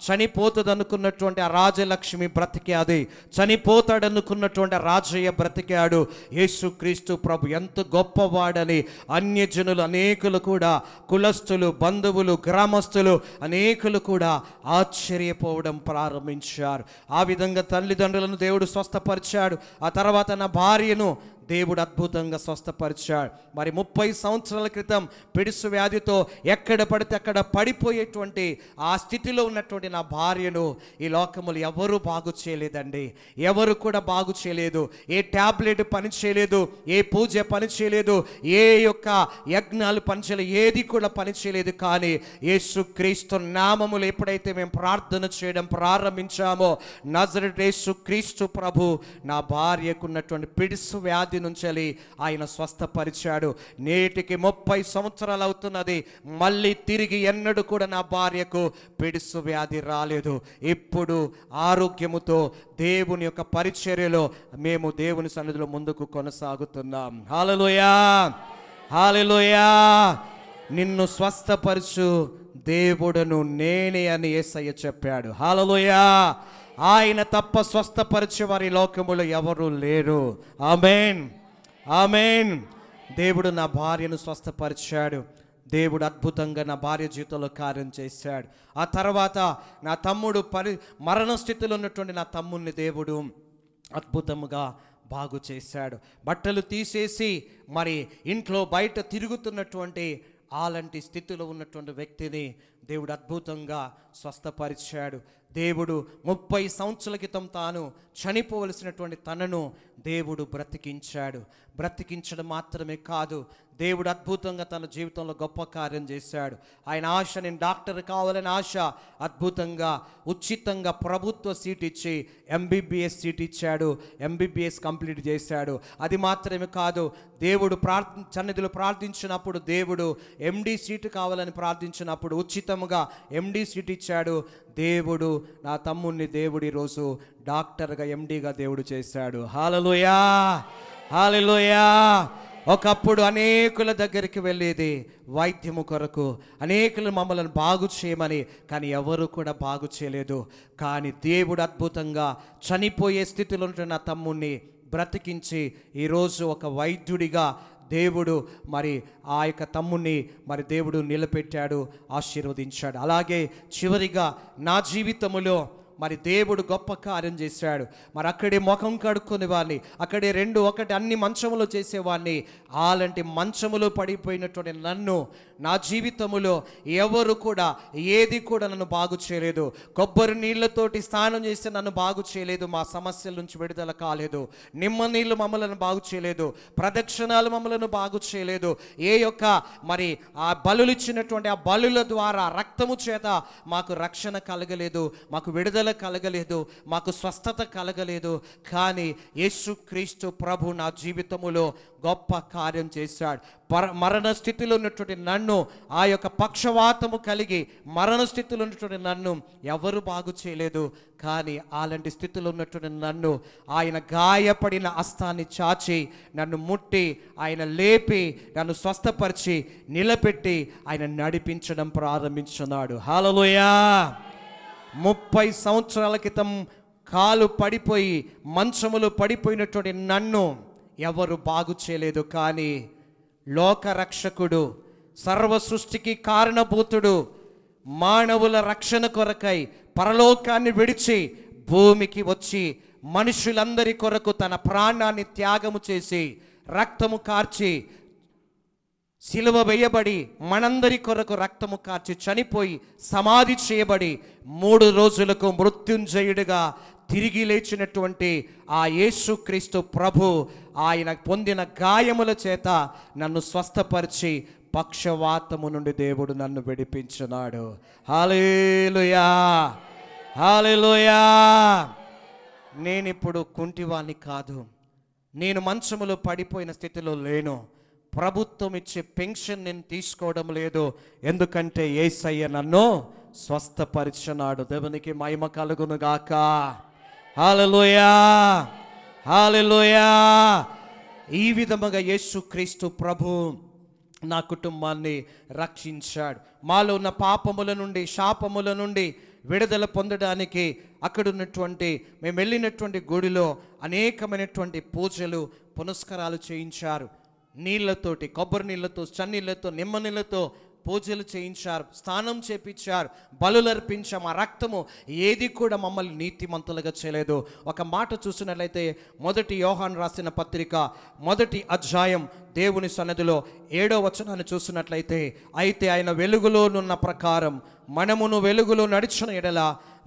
చనిపోతుందనుకున్నటువంటి ఆ రాజలక్ష్మి బ్రతికాది, చనిపోతాడనుకున్నటువంటి ఆ రాజయ్య బ్రతికాడు. యేసుక్రీస్తు ప్రభు ఎంత గొప్పవాడని అన్యజనులు అనేకులు కూడా, కులస్తులు, బంధువులు, గ్రామస్తులు అనేకులు కూడా ఆశ్చర్యపోవడం ప్రారంభించారు. ఆ విధంగా తల్లిదండ్రులను దేవుడు స్వస్థపరిచాడు. ఆ తర్వాత నా భార్యను దేవుడు అద్భుతంగా స్వస్థపరిచాడు. మరి 30 సంవత్సరాల క్రితం పిడుసు వ్యాధితో ఎక్కడ పడితే అక్కడ పడిపోయేటువంటి ఆ స్థితిలో ఉన్నటువంటి నా భార్యను ఈ లోకములు ఎవరు బాగు చేయలేదండి, ఎవరు కూడా బాగు చేయలేదు. ఏ ట్యాబ్లెట్ పని చేయలేదు, ఏ పూజ పని చేయలేదు, ఏ యొక్క యజ్ఞాలు పని చేయలేదు, ఏది కూడా పని చేయలేదు. కానీ యేసుక్రీస్తు నామములు ఎప్పుడైతే మేము ప్రార్థన చేయడం ప్రారంభించామో, నజరేతు యేసుక్రీస్తు ప్రభు నా భార్యకు ఉన్నటువంటి పిడుసు వ్యాధి నుంచి ఆయన స్వస్థపరిచాడు. నేటికి 30 సంవత్సరాలు అవుతున్నది. మళ్ళీ తిరిగి ఎన్నడూ కూడా నా భార్యకు పిడుసు వ్యాధి రాలేదు. ఇప్పుడు ఆరోగ్యముతో దేవుని యొక్క పరిచర్యలో మేము దేవుని సన్నిధిలో ముందుకు కొనసాగుతున్నాం. హల్లెలూయా, హల్లెలూయా. నిన్ను స్వస్థపరచు దేవుడను నేనే అని యేసయ్య చెప్పాడు. హల్లెలూయా. ఆయన తప్ప స్వస్థపరిచే వారి లోకములో ఎవరు లేరు. ఆమేన్, ఆమేన్. దేవుడు నా భార్యను స్వస్థపరిచాడు. దేవుడు అద్భుతంగా నా భార్య జీవితంలో కార్యం చేశాడు. ఆ తర్వాత నా తమ్ముడు మరణ స్థితిలో ఉన్నటువంటి నా తమ్ముడిని దేవుడు అద్భుతంగా బాగు చేశాడు. బట్టలు తీసేసి మరి ఇంట్లో బయట తిరుగుతున్నటువంటి అలాంటి స్థితిలో ఉన్నటువంటి వ్యక్తిని దేవుడు అద్భుతంగా స్వస్థపరిచాడు. దేవుడు 30 సంవత్సరాల క్రితం తాను చనిపోవలసినటువంటి తనను దేవుడు బ్రతికించాడు. బ్రతికించడం మాత్రమే కాదు, దేవుడు అద్భుతంగా తన జీవితంలో గొప్ప కార్యం చేశాడు. ఆయన ఆశ, నేను డాక్టర్ కావాలని ఆశ, అద్భుతంగా ఉచితంగా ప్రభుత్వ సీట్ ఇచ్చి ఎంబీబీఎస్ సీట్ ఇచ్చాడు. ఎంబీబీఎస్ కంప్లీట్ చేశాడు. అది మాత్రమే కాదు, దేవుడు సన్నిధిలో ప్రార్థించినప్పుడు దేవుడు ఎండి సీటు కావాలని ప్రార్థించినప్పుడు ఉచితంగా ఎండి సీట్ ఇచ్చాడు. దేవుడు నా తమ్ముడిని దేవుడు ఈరోజు డాక్టర్గా, ఎండిగా దేవుడు చేశాడు. హల్లెలూయా, హల్లెలూయా. ఒకప్పుడు అనేకుల దగ్గరికి వెళ్ళేది వైద్యము కొరకు, అనేకులు మమ్మల్ని బాగు చేయమని, కానీ ఎవరు కూడా బాగు చేయలేదు. కానీ దేవుడు అద్భుతంగా చనిపోయే స్థితిలో ఉంటున్న నా తమ్ముడిని బ్రతికించి ఈరోజు ఒక వైద్యుడిగా దేవుడు మరి ఆ యొక్క తమ్ముడిని మరి దేవుడు నిలబెట్టాడు, ఆశీర్వదించాడు. అలాగే చివరిగా నా జీవితములో మరి దేవుడు గొప్ప కార్యం చేశాడు. మరి అక్కడే ముఖం కడుక్కునే వాడిని, అక్కడే 2-1 అన్ని మంచములో చేసేవాడిని. అలాంటి మంచములో పడిపోయినటువంటి నన్ను నా జీవితములో ఎవరు కూడా ఏది కూడా నన్ను బాగు చేయలేదు. కొబ్బరి నీళ్ళతోటి స్నానం చేస్తే నన్ను బాగు చేయలేదు, మా సమస్యల నుంచి విడుదల కాలేదు. నిమ్మ నీళ్ళు మమ్మలను బాగు చేయలేదు, ప్రదక్షిణాలు మమ్మలను బాగు చేయలేదు. ఏ యొక్క మరి ఆ బలులు ఇచ్చినటువంటి ఆ బలుల ద్వారా రక్తము చేత మాకు రక్షణ కలగలేదు, మాకు విడుదల కలగలేదు, మాకు స్వస్థత కలగలేదు. కానీ యేసుక్రీస్తు ప్రభు నా జీవితములో గొప్ప కార్యం చేశాడు. మరణ స్థితిలో ఉన్నటువంటి నన్ను, ఆ యొక్క పక్షవాతము కలిగి మరణ స్థితిలో ఉన్నటువంటి నన్ను ఎవరు బాగు చేయలేదు. కానీ అలాంటి స్థితిలో ఉన్నటువంటి నన్ను ఆయన గాయపడిన హస్తాన్ని చాచి నన్ను ముట్టి ఆయన లేపి నన్ను స్వస్థపరిచి నిలబెట్టి ఆయన నడిపించడం ప్రారంభించున్నాడు. హల్లెలూయా. 30 సంవత్సరాల క్రితం కాలు పడిపోయి మంచములో పడిపోయినటువంటి నన్ను ఎవరు బాగు చేయలేదు. కానీ లోక రక్షకుడు, సర్వ సృష్టికి కారణభూతుడు, మానవుల రక్షణ కొరకై పరలోకాన్ని విడిచి భూమికి వచ్చి మనుషులందరి కొరకు తన ప్రాణాన్ని త్యాగము చేసి రక్తము కార్చి సిలువ వేయబడి మనందరి కొరకు రక్తము కార్చి చనిపోయి సమాధి చేయబడి 3 రోజులకు మృత్యుంజయుడిగా తిరిగి లేచినటువంటి ఆ యేసుక్రీస్తు ప్రభు ఆయన పొందిన గాయముల చేత నన్ను స్వస్థపరిచి పక్షవాతము నుండి దేవుడు నన్ను విడిపించున్నాడు. హల్లెలూయా, హల్లెలూయా. నేనిప్పుడు కుంటివాణ్ణి కాదు, నేను మంచములో పడిపోయిన స్థితిలో లేను. ప్రభుత్వం ఇచ్చే పెన్షన్ నేను తీసుకోవడం లేదు, ఎందుకంటే యేసయ్య నన్ను స్వస్థపరిచున్నాడు. దేవునికి మహిమ కలుగును గాక. హల్లెలూయా, హల్లెలూయా. ఈ విధముగా యేసుక్రీస్తు ప్రభు నా కుటుంబాన్ని రక్షించాడు. మాలో ఉన్న పాపముల నుండి, శాపముల నుండి విడుదల పొందడానికి అక్కడ ఉన్నటువంటి మేము వెళ్ళినటువంటి గుడిలో అనేకమైనటువంటి పూజలు పునస్కారాలు చేయించారు. నీళ్లతోటి, కొబ్బరి నీళ్ళతో, చన్నీళ్ళతో, నిమ్మ నీళ్ళతో పూజలు చేయించారు, స్నానం చేపించారు, బలులు అర్పించాం. ఆ రక్తము ఏది కూడా మమ్మల్ని నీతిమంతులుగా చేయలేదు. ఒక మాట చూసినట్లయితే మొదటి యోహాను రాసిన పత్రిక 1వ అధ్యాయం దేవుని సన్నిధిలో 7వ వచనాన్ని చూసినట్లయితే, అయితే ఆయన వెలుగులోనున్న ప్రకారం మనమును వెలుగులో నడిచిన ఎడల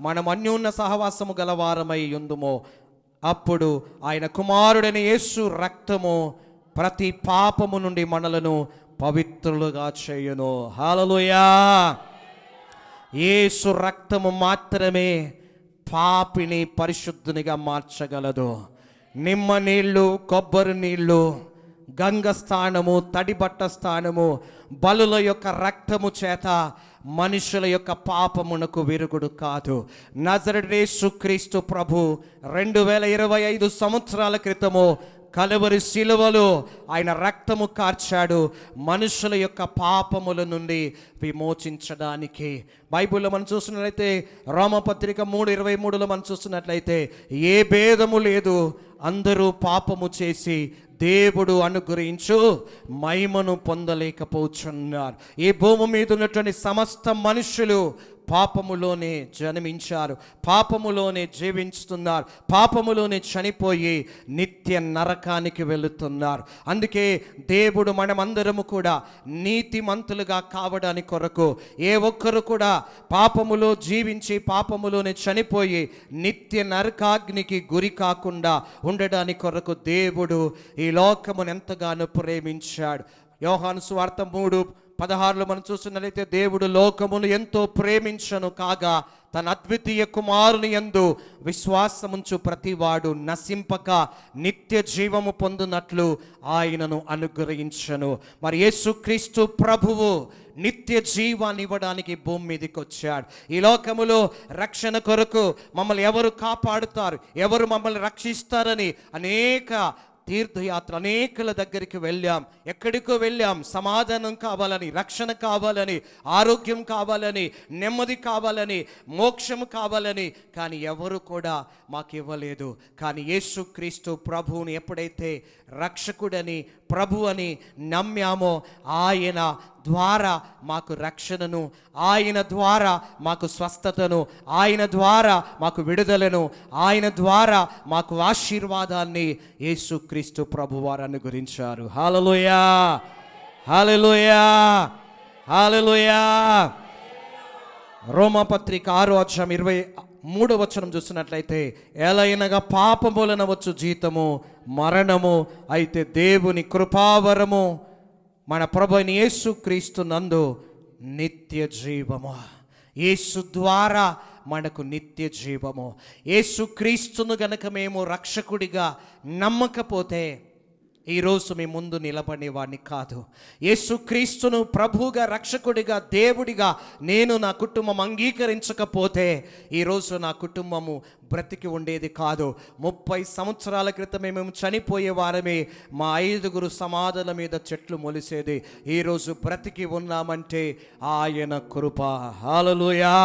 మనం అన్యోన్య సహవాసము గలవారమై ఉందుమో, అప్పుడు ఆయన కుమారుడైన యేసు రక్తము ప్రతి పాపము నుండి మనలను పవిత్రులుగా చేయును. హల్లెలూయా. యేసు రక్తము మాత్రమే పాపిని పరిశుద్ధునిగా మార్చగలదు. నిమ్మ నీళ్ళు, కొబ్బరి నీళ్ళు, గంగ స్థానము, తడిబట్ట స్థానము, బలుల యొక్క రక్తము చేత మనుషుల యొక్క పాపమునకు విరుగుడు కాదు. నజరేయుడైన యేసుక్రీస్తు ప్రభు 2025 సంవత్సరాల క్రితము కలువరి శిలువలో ఆయన రక్తము కార్చాడు మనుషుల యొక్క పాపముల నుండి విమోచించడానికి. బైబిల్లో మనం చూస్తున్నట్లయితే రోమపత్రిక 3:23లో మనం చూస్తున్నట్లయితే, ఏ భేదము లేదు, అందరూ పాపము చేసి దేవుడు అనుగ్రహించు మహిమను పొందలేకపోతున్నారు. ఈ భూమి మీద ఉన్నటువంటి సమస్త మనుషులు పాపములోనే జన్మించారు, పాపములోనే జీవిస్తున్నారు, పాపములోనే చనిపోయి నిత్య నరకానికి వెళుతున్నారు. అందుకే దేవుడు మనమందరము కూడా నీతిమంతులుగా కావడానికి కొరకు, ఏ ఒక్కరు కూడా పాపములో జీవించి పాపములోనే చనిపోయి నిత్య నరకాగ్నికి గురి కాకుండా ఉండడానికి కొరకు దేవుడు ఈ లోకమును ఎంతగానో ప్రేమించాడు. యోహాను సువార్త 3:16లో మనం చూస్తున్నట్లయితే, దేవుడు లోకమును ఎంతో ప్రేమించను కాగా తన అద్వితీయ కుమారుని యందు విశ్వాసముంచు ప్రతివాడు నశింపక నిత్య జీవము పొందునట్లు ఆయనను అనుగ్రహించను. మరి యేసుక్రీస్తు ప్రభువు నిత్య జీవాన్ని ఇవ్వడానికి భూమి మీదకి వచ్చాడు. ఈ లోకములో రక్షణ కొరకు మమ్మల్ని ఎవరు కాపాడుతారు, ఎవరు మమ్మల్ని రక్షిస్తారని అనేక తీర్థయాత్ర అనేకుల దగ్గరికి వెళ్ళాం, ఎక్కడికో వెళ్ళాం. సమాధానం కావాలని, రక్షణ కావాలని, ఆరోగ్యం కావాలని, నెమ్మది కావాలని, మోక్షం కావాలని, కానీ ఎవరు కూడా మాకు ఇవ్వలేదు. కానీ యేసుక్రీస్తు ప్రభువుని ఎప్పుడైతే రక్షకుడని, ప్రభు అని నమ్మామో, ఆయన ద్వారా మాకు రక్షణను, ఆయన ద్వారా మాకు స్వస్థతను, ఆయన ద్వారా మాకు విడుదలను, ఆయన ద్వారా మాకు ఆశీర్వాదాన్ని యేసుక్రీస్తు ప్రభువారు అనుగ్రహించారు. హల్లెలూయా, హల్లెలూయా, హల్లెలూయా. రోమపత్రిక 6వ అధ్యాయం 23వ వచనం చూసినట్లయితే, ఎలయనగా పాపములన వచ్చు జీతము మరణము, అయితే దేవుని కృపావరము మన ప్రభువైన యేసుక్రీస్తు నందు నిత్య జీవము. యేసు ద్వారా మనకు నిత్య జీవము. యేసుక్రీస్తును గనక మేము రక్షకుడిగా నమ్మకపోతే ఈరోజు మీ ముందు నిలబడేవాడిని కాదు. యేసుక్రీస్తును ప్రభువుగా, రక్షకుడిగా, దేవుడిగా నేను నా కుటుంబం అంగీకరించకపోతే ఈరోజు నా కుటుంబము బ్రతికి ఉండేది కాదు. 30 సంవత్సరాల క్రితమే మేము చనిపోయే వారమే, మా 5గురు సమాధుల మీద చెట్లు మొలిసేది. ఈరోజు బ్రతికి ఉన్నామంటే ఆయన కృప. హల్లెలూయా,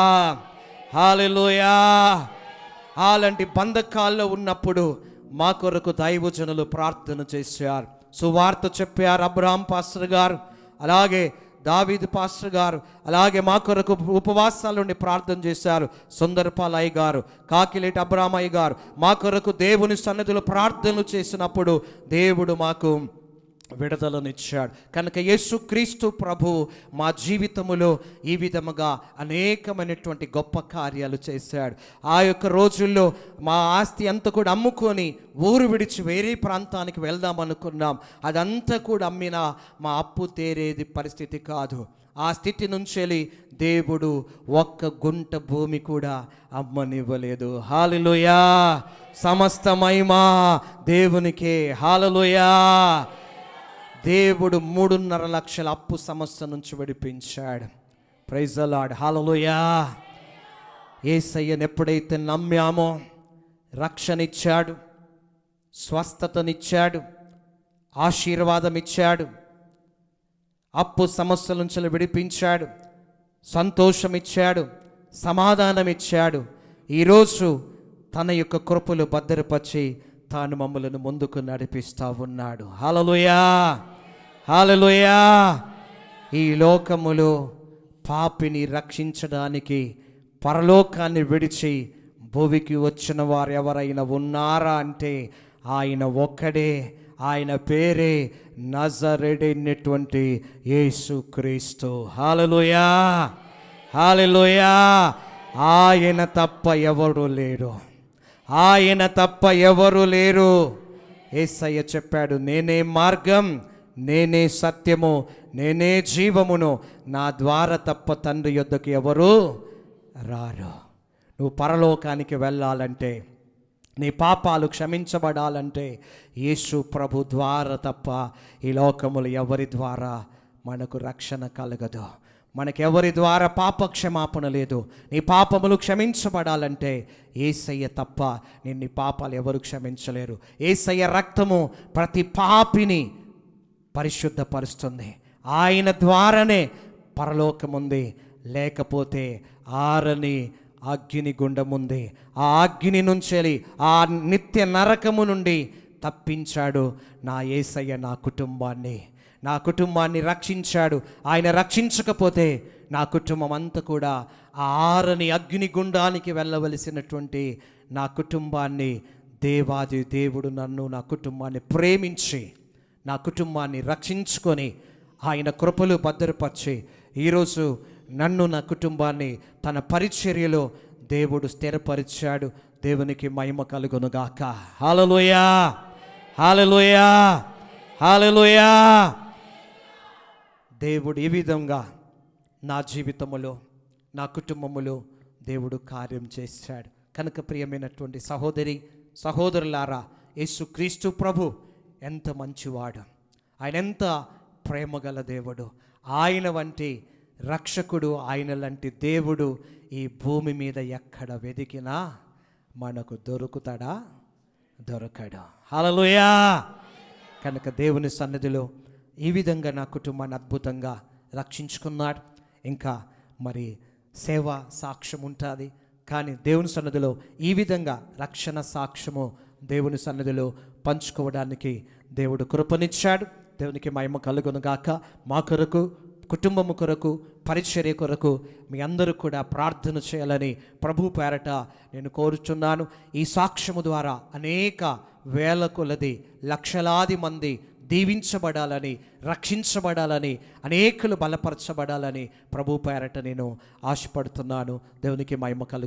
హల్లెలూయా. అలాంటి బంధకాల్లో ఉన్నప్పుడు మా కొరకు దైవజనులు ప్రార్థన చేశారు, సువార్త చెప్పారు. అబ్రహాం పాస్టర్ గారు, అలాగే దావీదు పాస్టర్ గారు, అలాగే మా కొరకు ఉపవాసాల నుండి ప్రార్థన చేశారు. సుందరపాలయ్య గారు, కాకిలేటి అబ్రామయ్య గారు మా కొరకు దేవుని సన్నిధిలో ప్రార్థనలు చేసినప్పుడు దేవుడు మాకు విడుదలనిచ్చాడు. కనుక యేసుక్రీస్తు ప్రభు మా జీవితములో ఈ విధముగా అనేకమైనటువంటి గొప్ప కార్యాలు చేశాడు. ఆ యొక్క రోజుల్లో మా ఆస్తి అంతా కూడా అమ్ముకొని ఊరు విడిచి వేరే ప్రాంతానికి వెళ్దాం అనుకున్నాం. అదంతా కూడా అమ్మినా మా అప్పు తీరేది పరిస్థితి కాదు. ఆ స్థితి నుంచి దేవుడు ఒక్క గుంట భూమి కూడా అమ్మనివ్వలేదు. హల్లెలూయా, సమస్త మహిమ దేవునికే. హల్లెలూయా. దేవుడు 3.5 లక్షల అప్పు సమస్య నుంచి విడిపించాడు. Praise the Lord. హల్లెలూయా. యేసయ్యను ఎప్పుడైతే నమ్మామో రక్షణిచ్చాడు, స్వస్థతనిచ్చాడు, ఆశీర్వాదం ఇచ్చాడు, అప్పు సమస్యల నుంచి విడిపించాడు, సంతోషం ఇచ్చాడు, సమాధానం ఇచ్చాడు. ఈరోజు తన యొక్క కృపలు భద్రపరిచి తాను మమ్మలను ముందుకు నడిపిస్తూ ఉన్నాడు. హల్లెలూయా, హల్లెలూయా. ఈ లోకములో పాపిని రక్షించడానికి పరలోకాన్ని విడిచి భూమికి వచ్చిన వారు ఎవరైనా ఉన్నారా అంటే ఆయన ఒక్కడే. ఆయన పేరే నజరేయుడైనటువంటి యేసుక్రీస్తు. హల్లెలూయా, హల్లెలూయా. ఆయన తప్ప ఎవరు లేరు, ఆయన తప్ప ఎవరు లేరు. యేసయ్య చెప్పాడు, నేనే మార్గం, నేనే సత్యము, నేనే జీవమును, నా ద్వారా తప్ప తండ్రి యొద్దకు ఎవరు రారు. నువ్వు పరలోకానికి వెళ్ళాలంటే, నీ పాపాలు క్షమించబడాలంటే యేసు ప్రభు ద్వారా తప్ప ఈ లోకములు ఎవరి ద్వారా మనకు రక్షణ కలగదు. మనకెవరి ద్వారా పాప క్షమాపణ లేదు. నీ పాపములు క్షమించబడాలంటే యేసయ్య తప్ప నీ పాపాలు ఎవరు క్షమించలేరు. యేసయ్య రక్తము ప్రతి పాపిని పరిశుద్ధపరుస్తుంది. ఆయన ద్వారానే పరలోకముంది, లేకపోతే ఆరని అగ్ని గుండముంది. ఆ అగ్ని నుంచి, ఆ నిత్య నరకము నుండి తప్పించాడు నా యేసయ్య నా కుటుంబాన్ని రక్షించాడు. ఆయన రక్షించకపోతే నా కుటుంబం అంతా కూడా ఆ ఆరని అగ్ని గుండానికి వెళ్ళవలసినటువంటి నా కుటుంబాన్ని దేవాది దేవుడు నన్ను, నా కుటుంబాన్ని ప్రేమించి నా కుటుంబాన్ని రక్షించుకొని ఆయన కృపలు భద్రపరిచి ఈరోజు నన్ను, నా కుటుంబాన్ని తన పరిచర్యలో దేవుడు స్థిరపరిచాడు. దేవునికి మహిమ కలుగునుగాక. హల్లెలూయా, హల్లెలూయా, హల్లెలూయా. దేవుడు ఈ విధంగా నా జీవితములో, నా కుటుంబములో దేవుడు కార్యం చేశాడు. కనుక ప్రియమైనటువంటి సహోదరి సహోదరులారా, యేసుక్రీస్తు ప్రభు ఎంత మంచివాడు, ఆయన ఎంత ప్రేమగల దేవుడు. ఆయన వంటి రక్షకుడు, ఆయన లాంటి దేవుడు ఈ భూమి మీద ఎక్కడ వెతికినా మనకు దొరుకుతాడా? దొరకడు. హల్లెలూయా. కనుక దేవుని సన్నిధిలో ఈ విధంగా నా కుటుంబాన్ని అద్భుతంగా రక్షించుకున్నాడు. ఇంకా మరి సేవ సాక్ష్యం ఉంటుంది, కానీ దేవుని సన్నిధిలో ఈ విధంగా రక్షణ సాక్ష్యము దేవుని సన్నిధిలో పంచుకోవడానికి దేవుడు కృపనిచ్చాడు. దేవునికి మహిమ కలుగునుగాక. మా కొరకు, కుటుంబము కొరకు, పరిచర్య కొరకు మీ అందరూ కూడా ప్రార్థన చేయాలని ప్రభు పేరట నేను కోరుచున్నాను. ఈ సాక్ష్యము ద్వారా అనేక వేల కొలది, లక్షలాది మంది దీవించబడాలని, రక్షించబడాలని, అనేకులు బలపరచబడాలని ప్రభు పేరట నేను ఆశపడుతున్నాను. దేవునికి మహిమ కలుగు.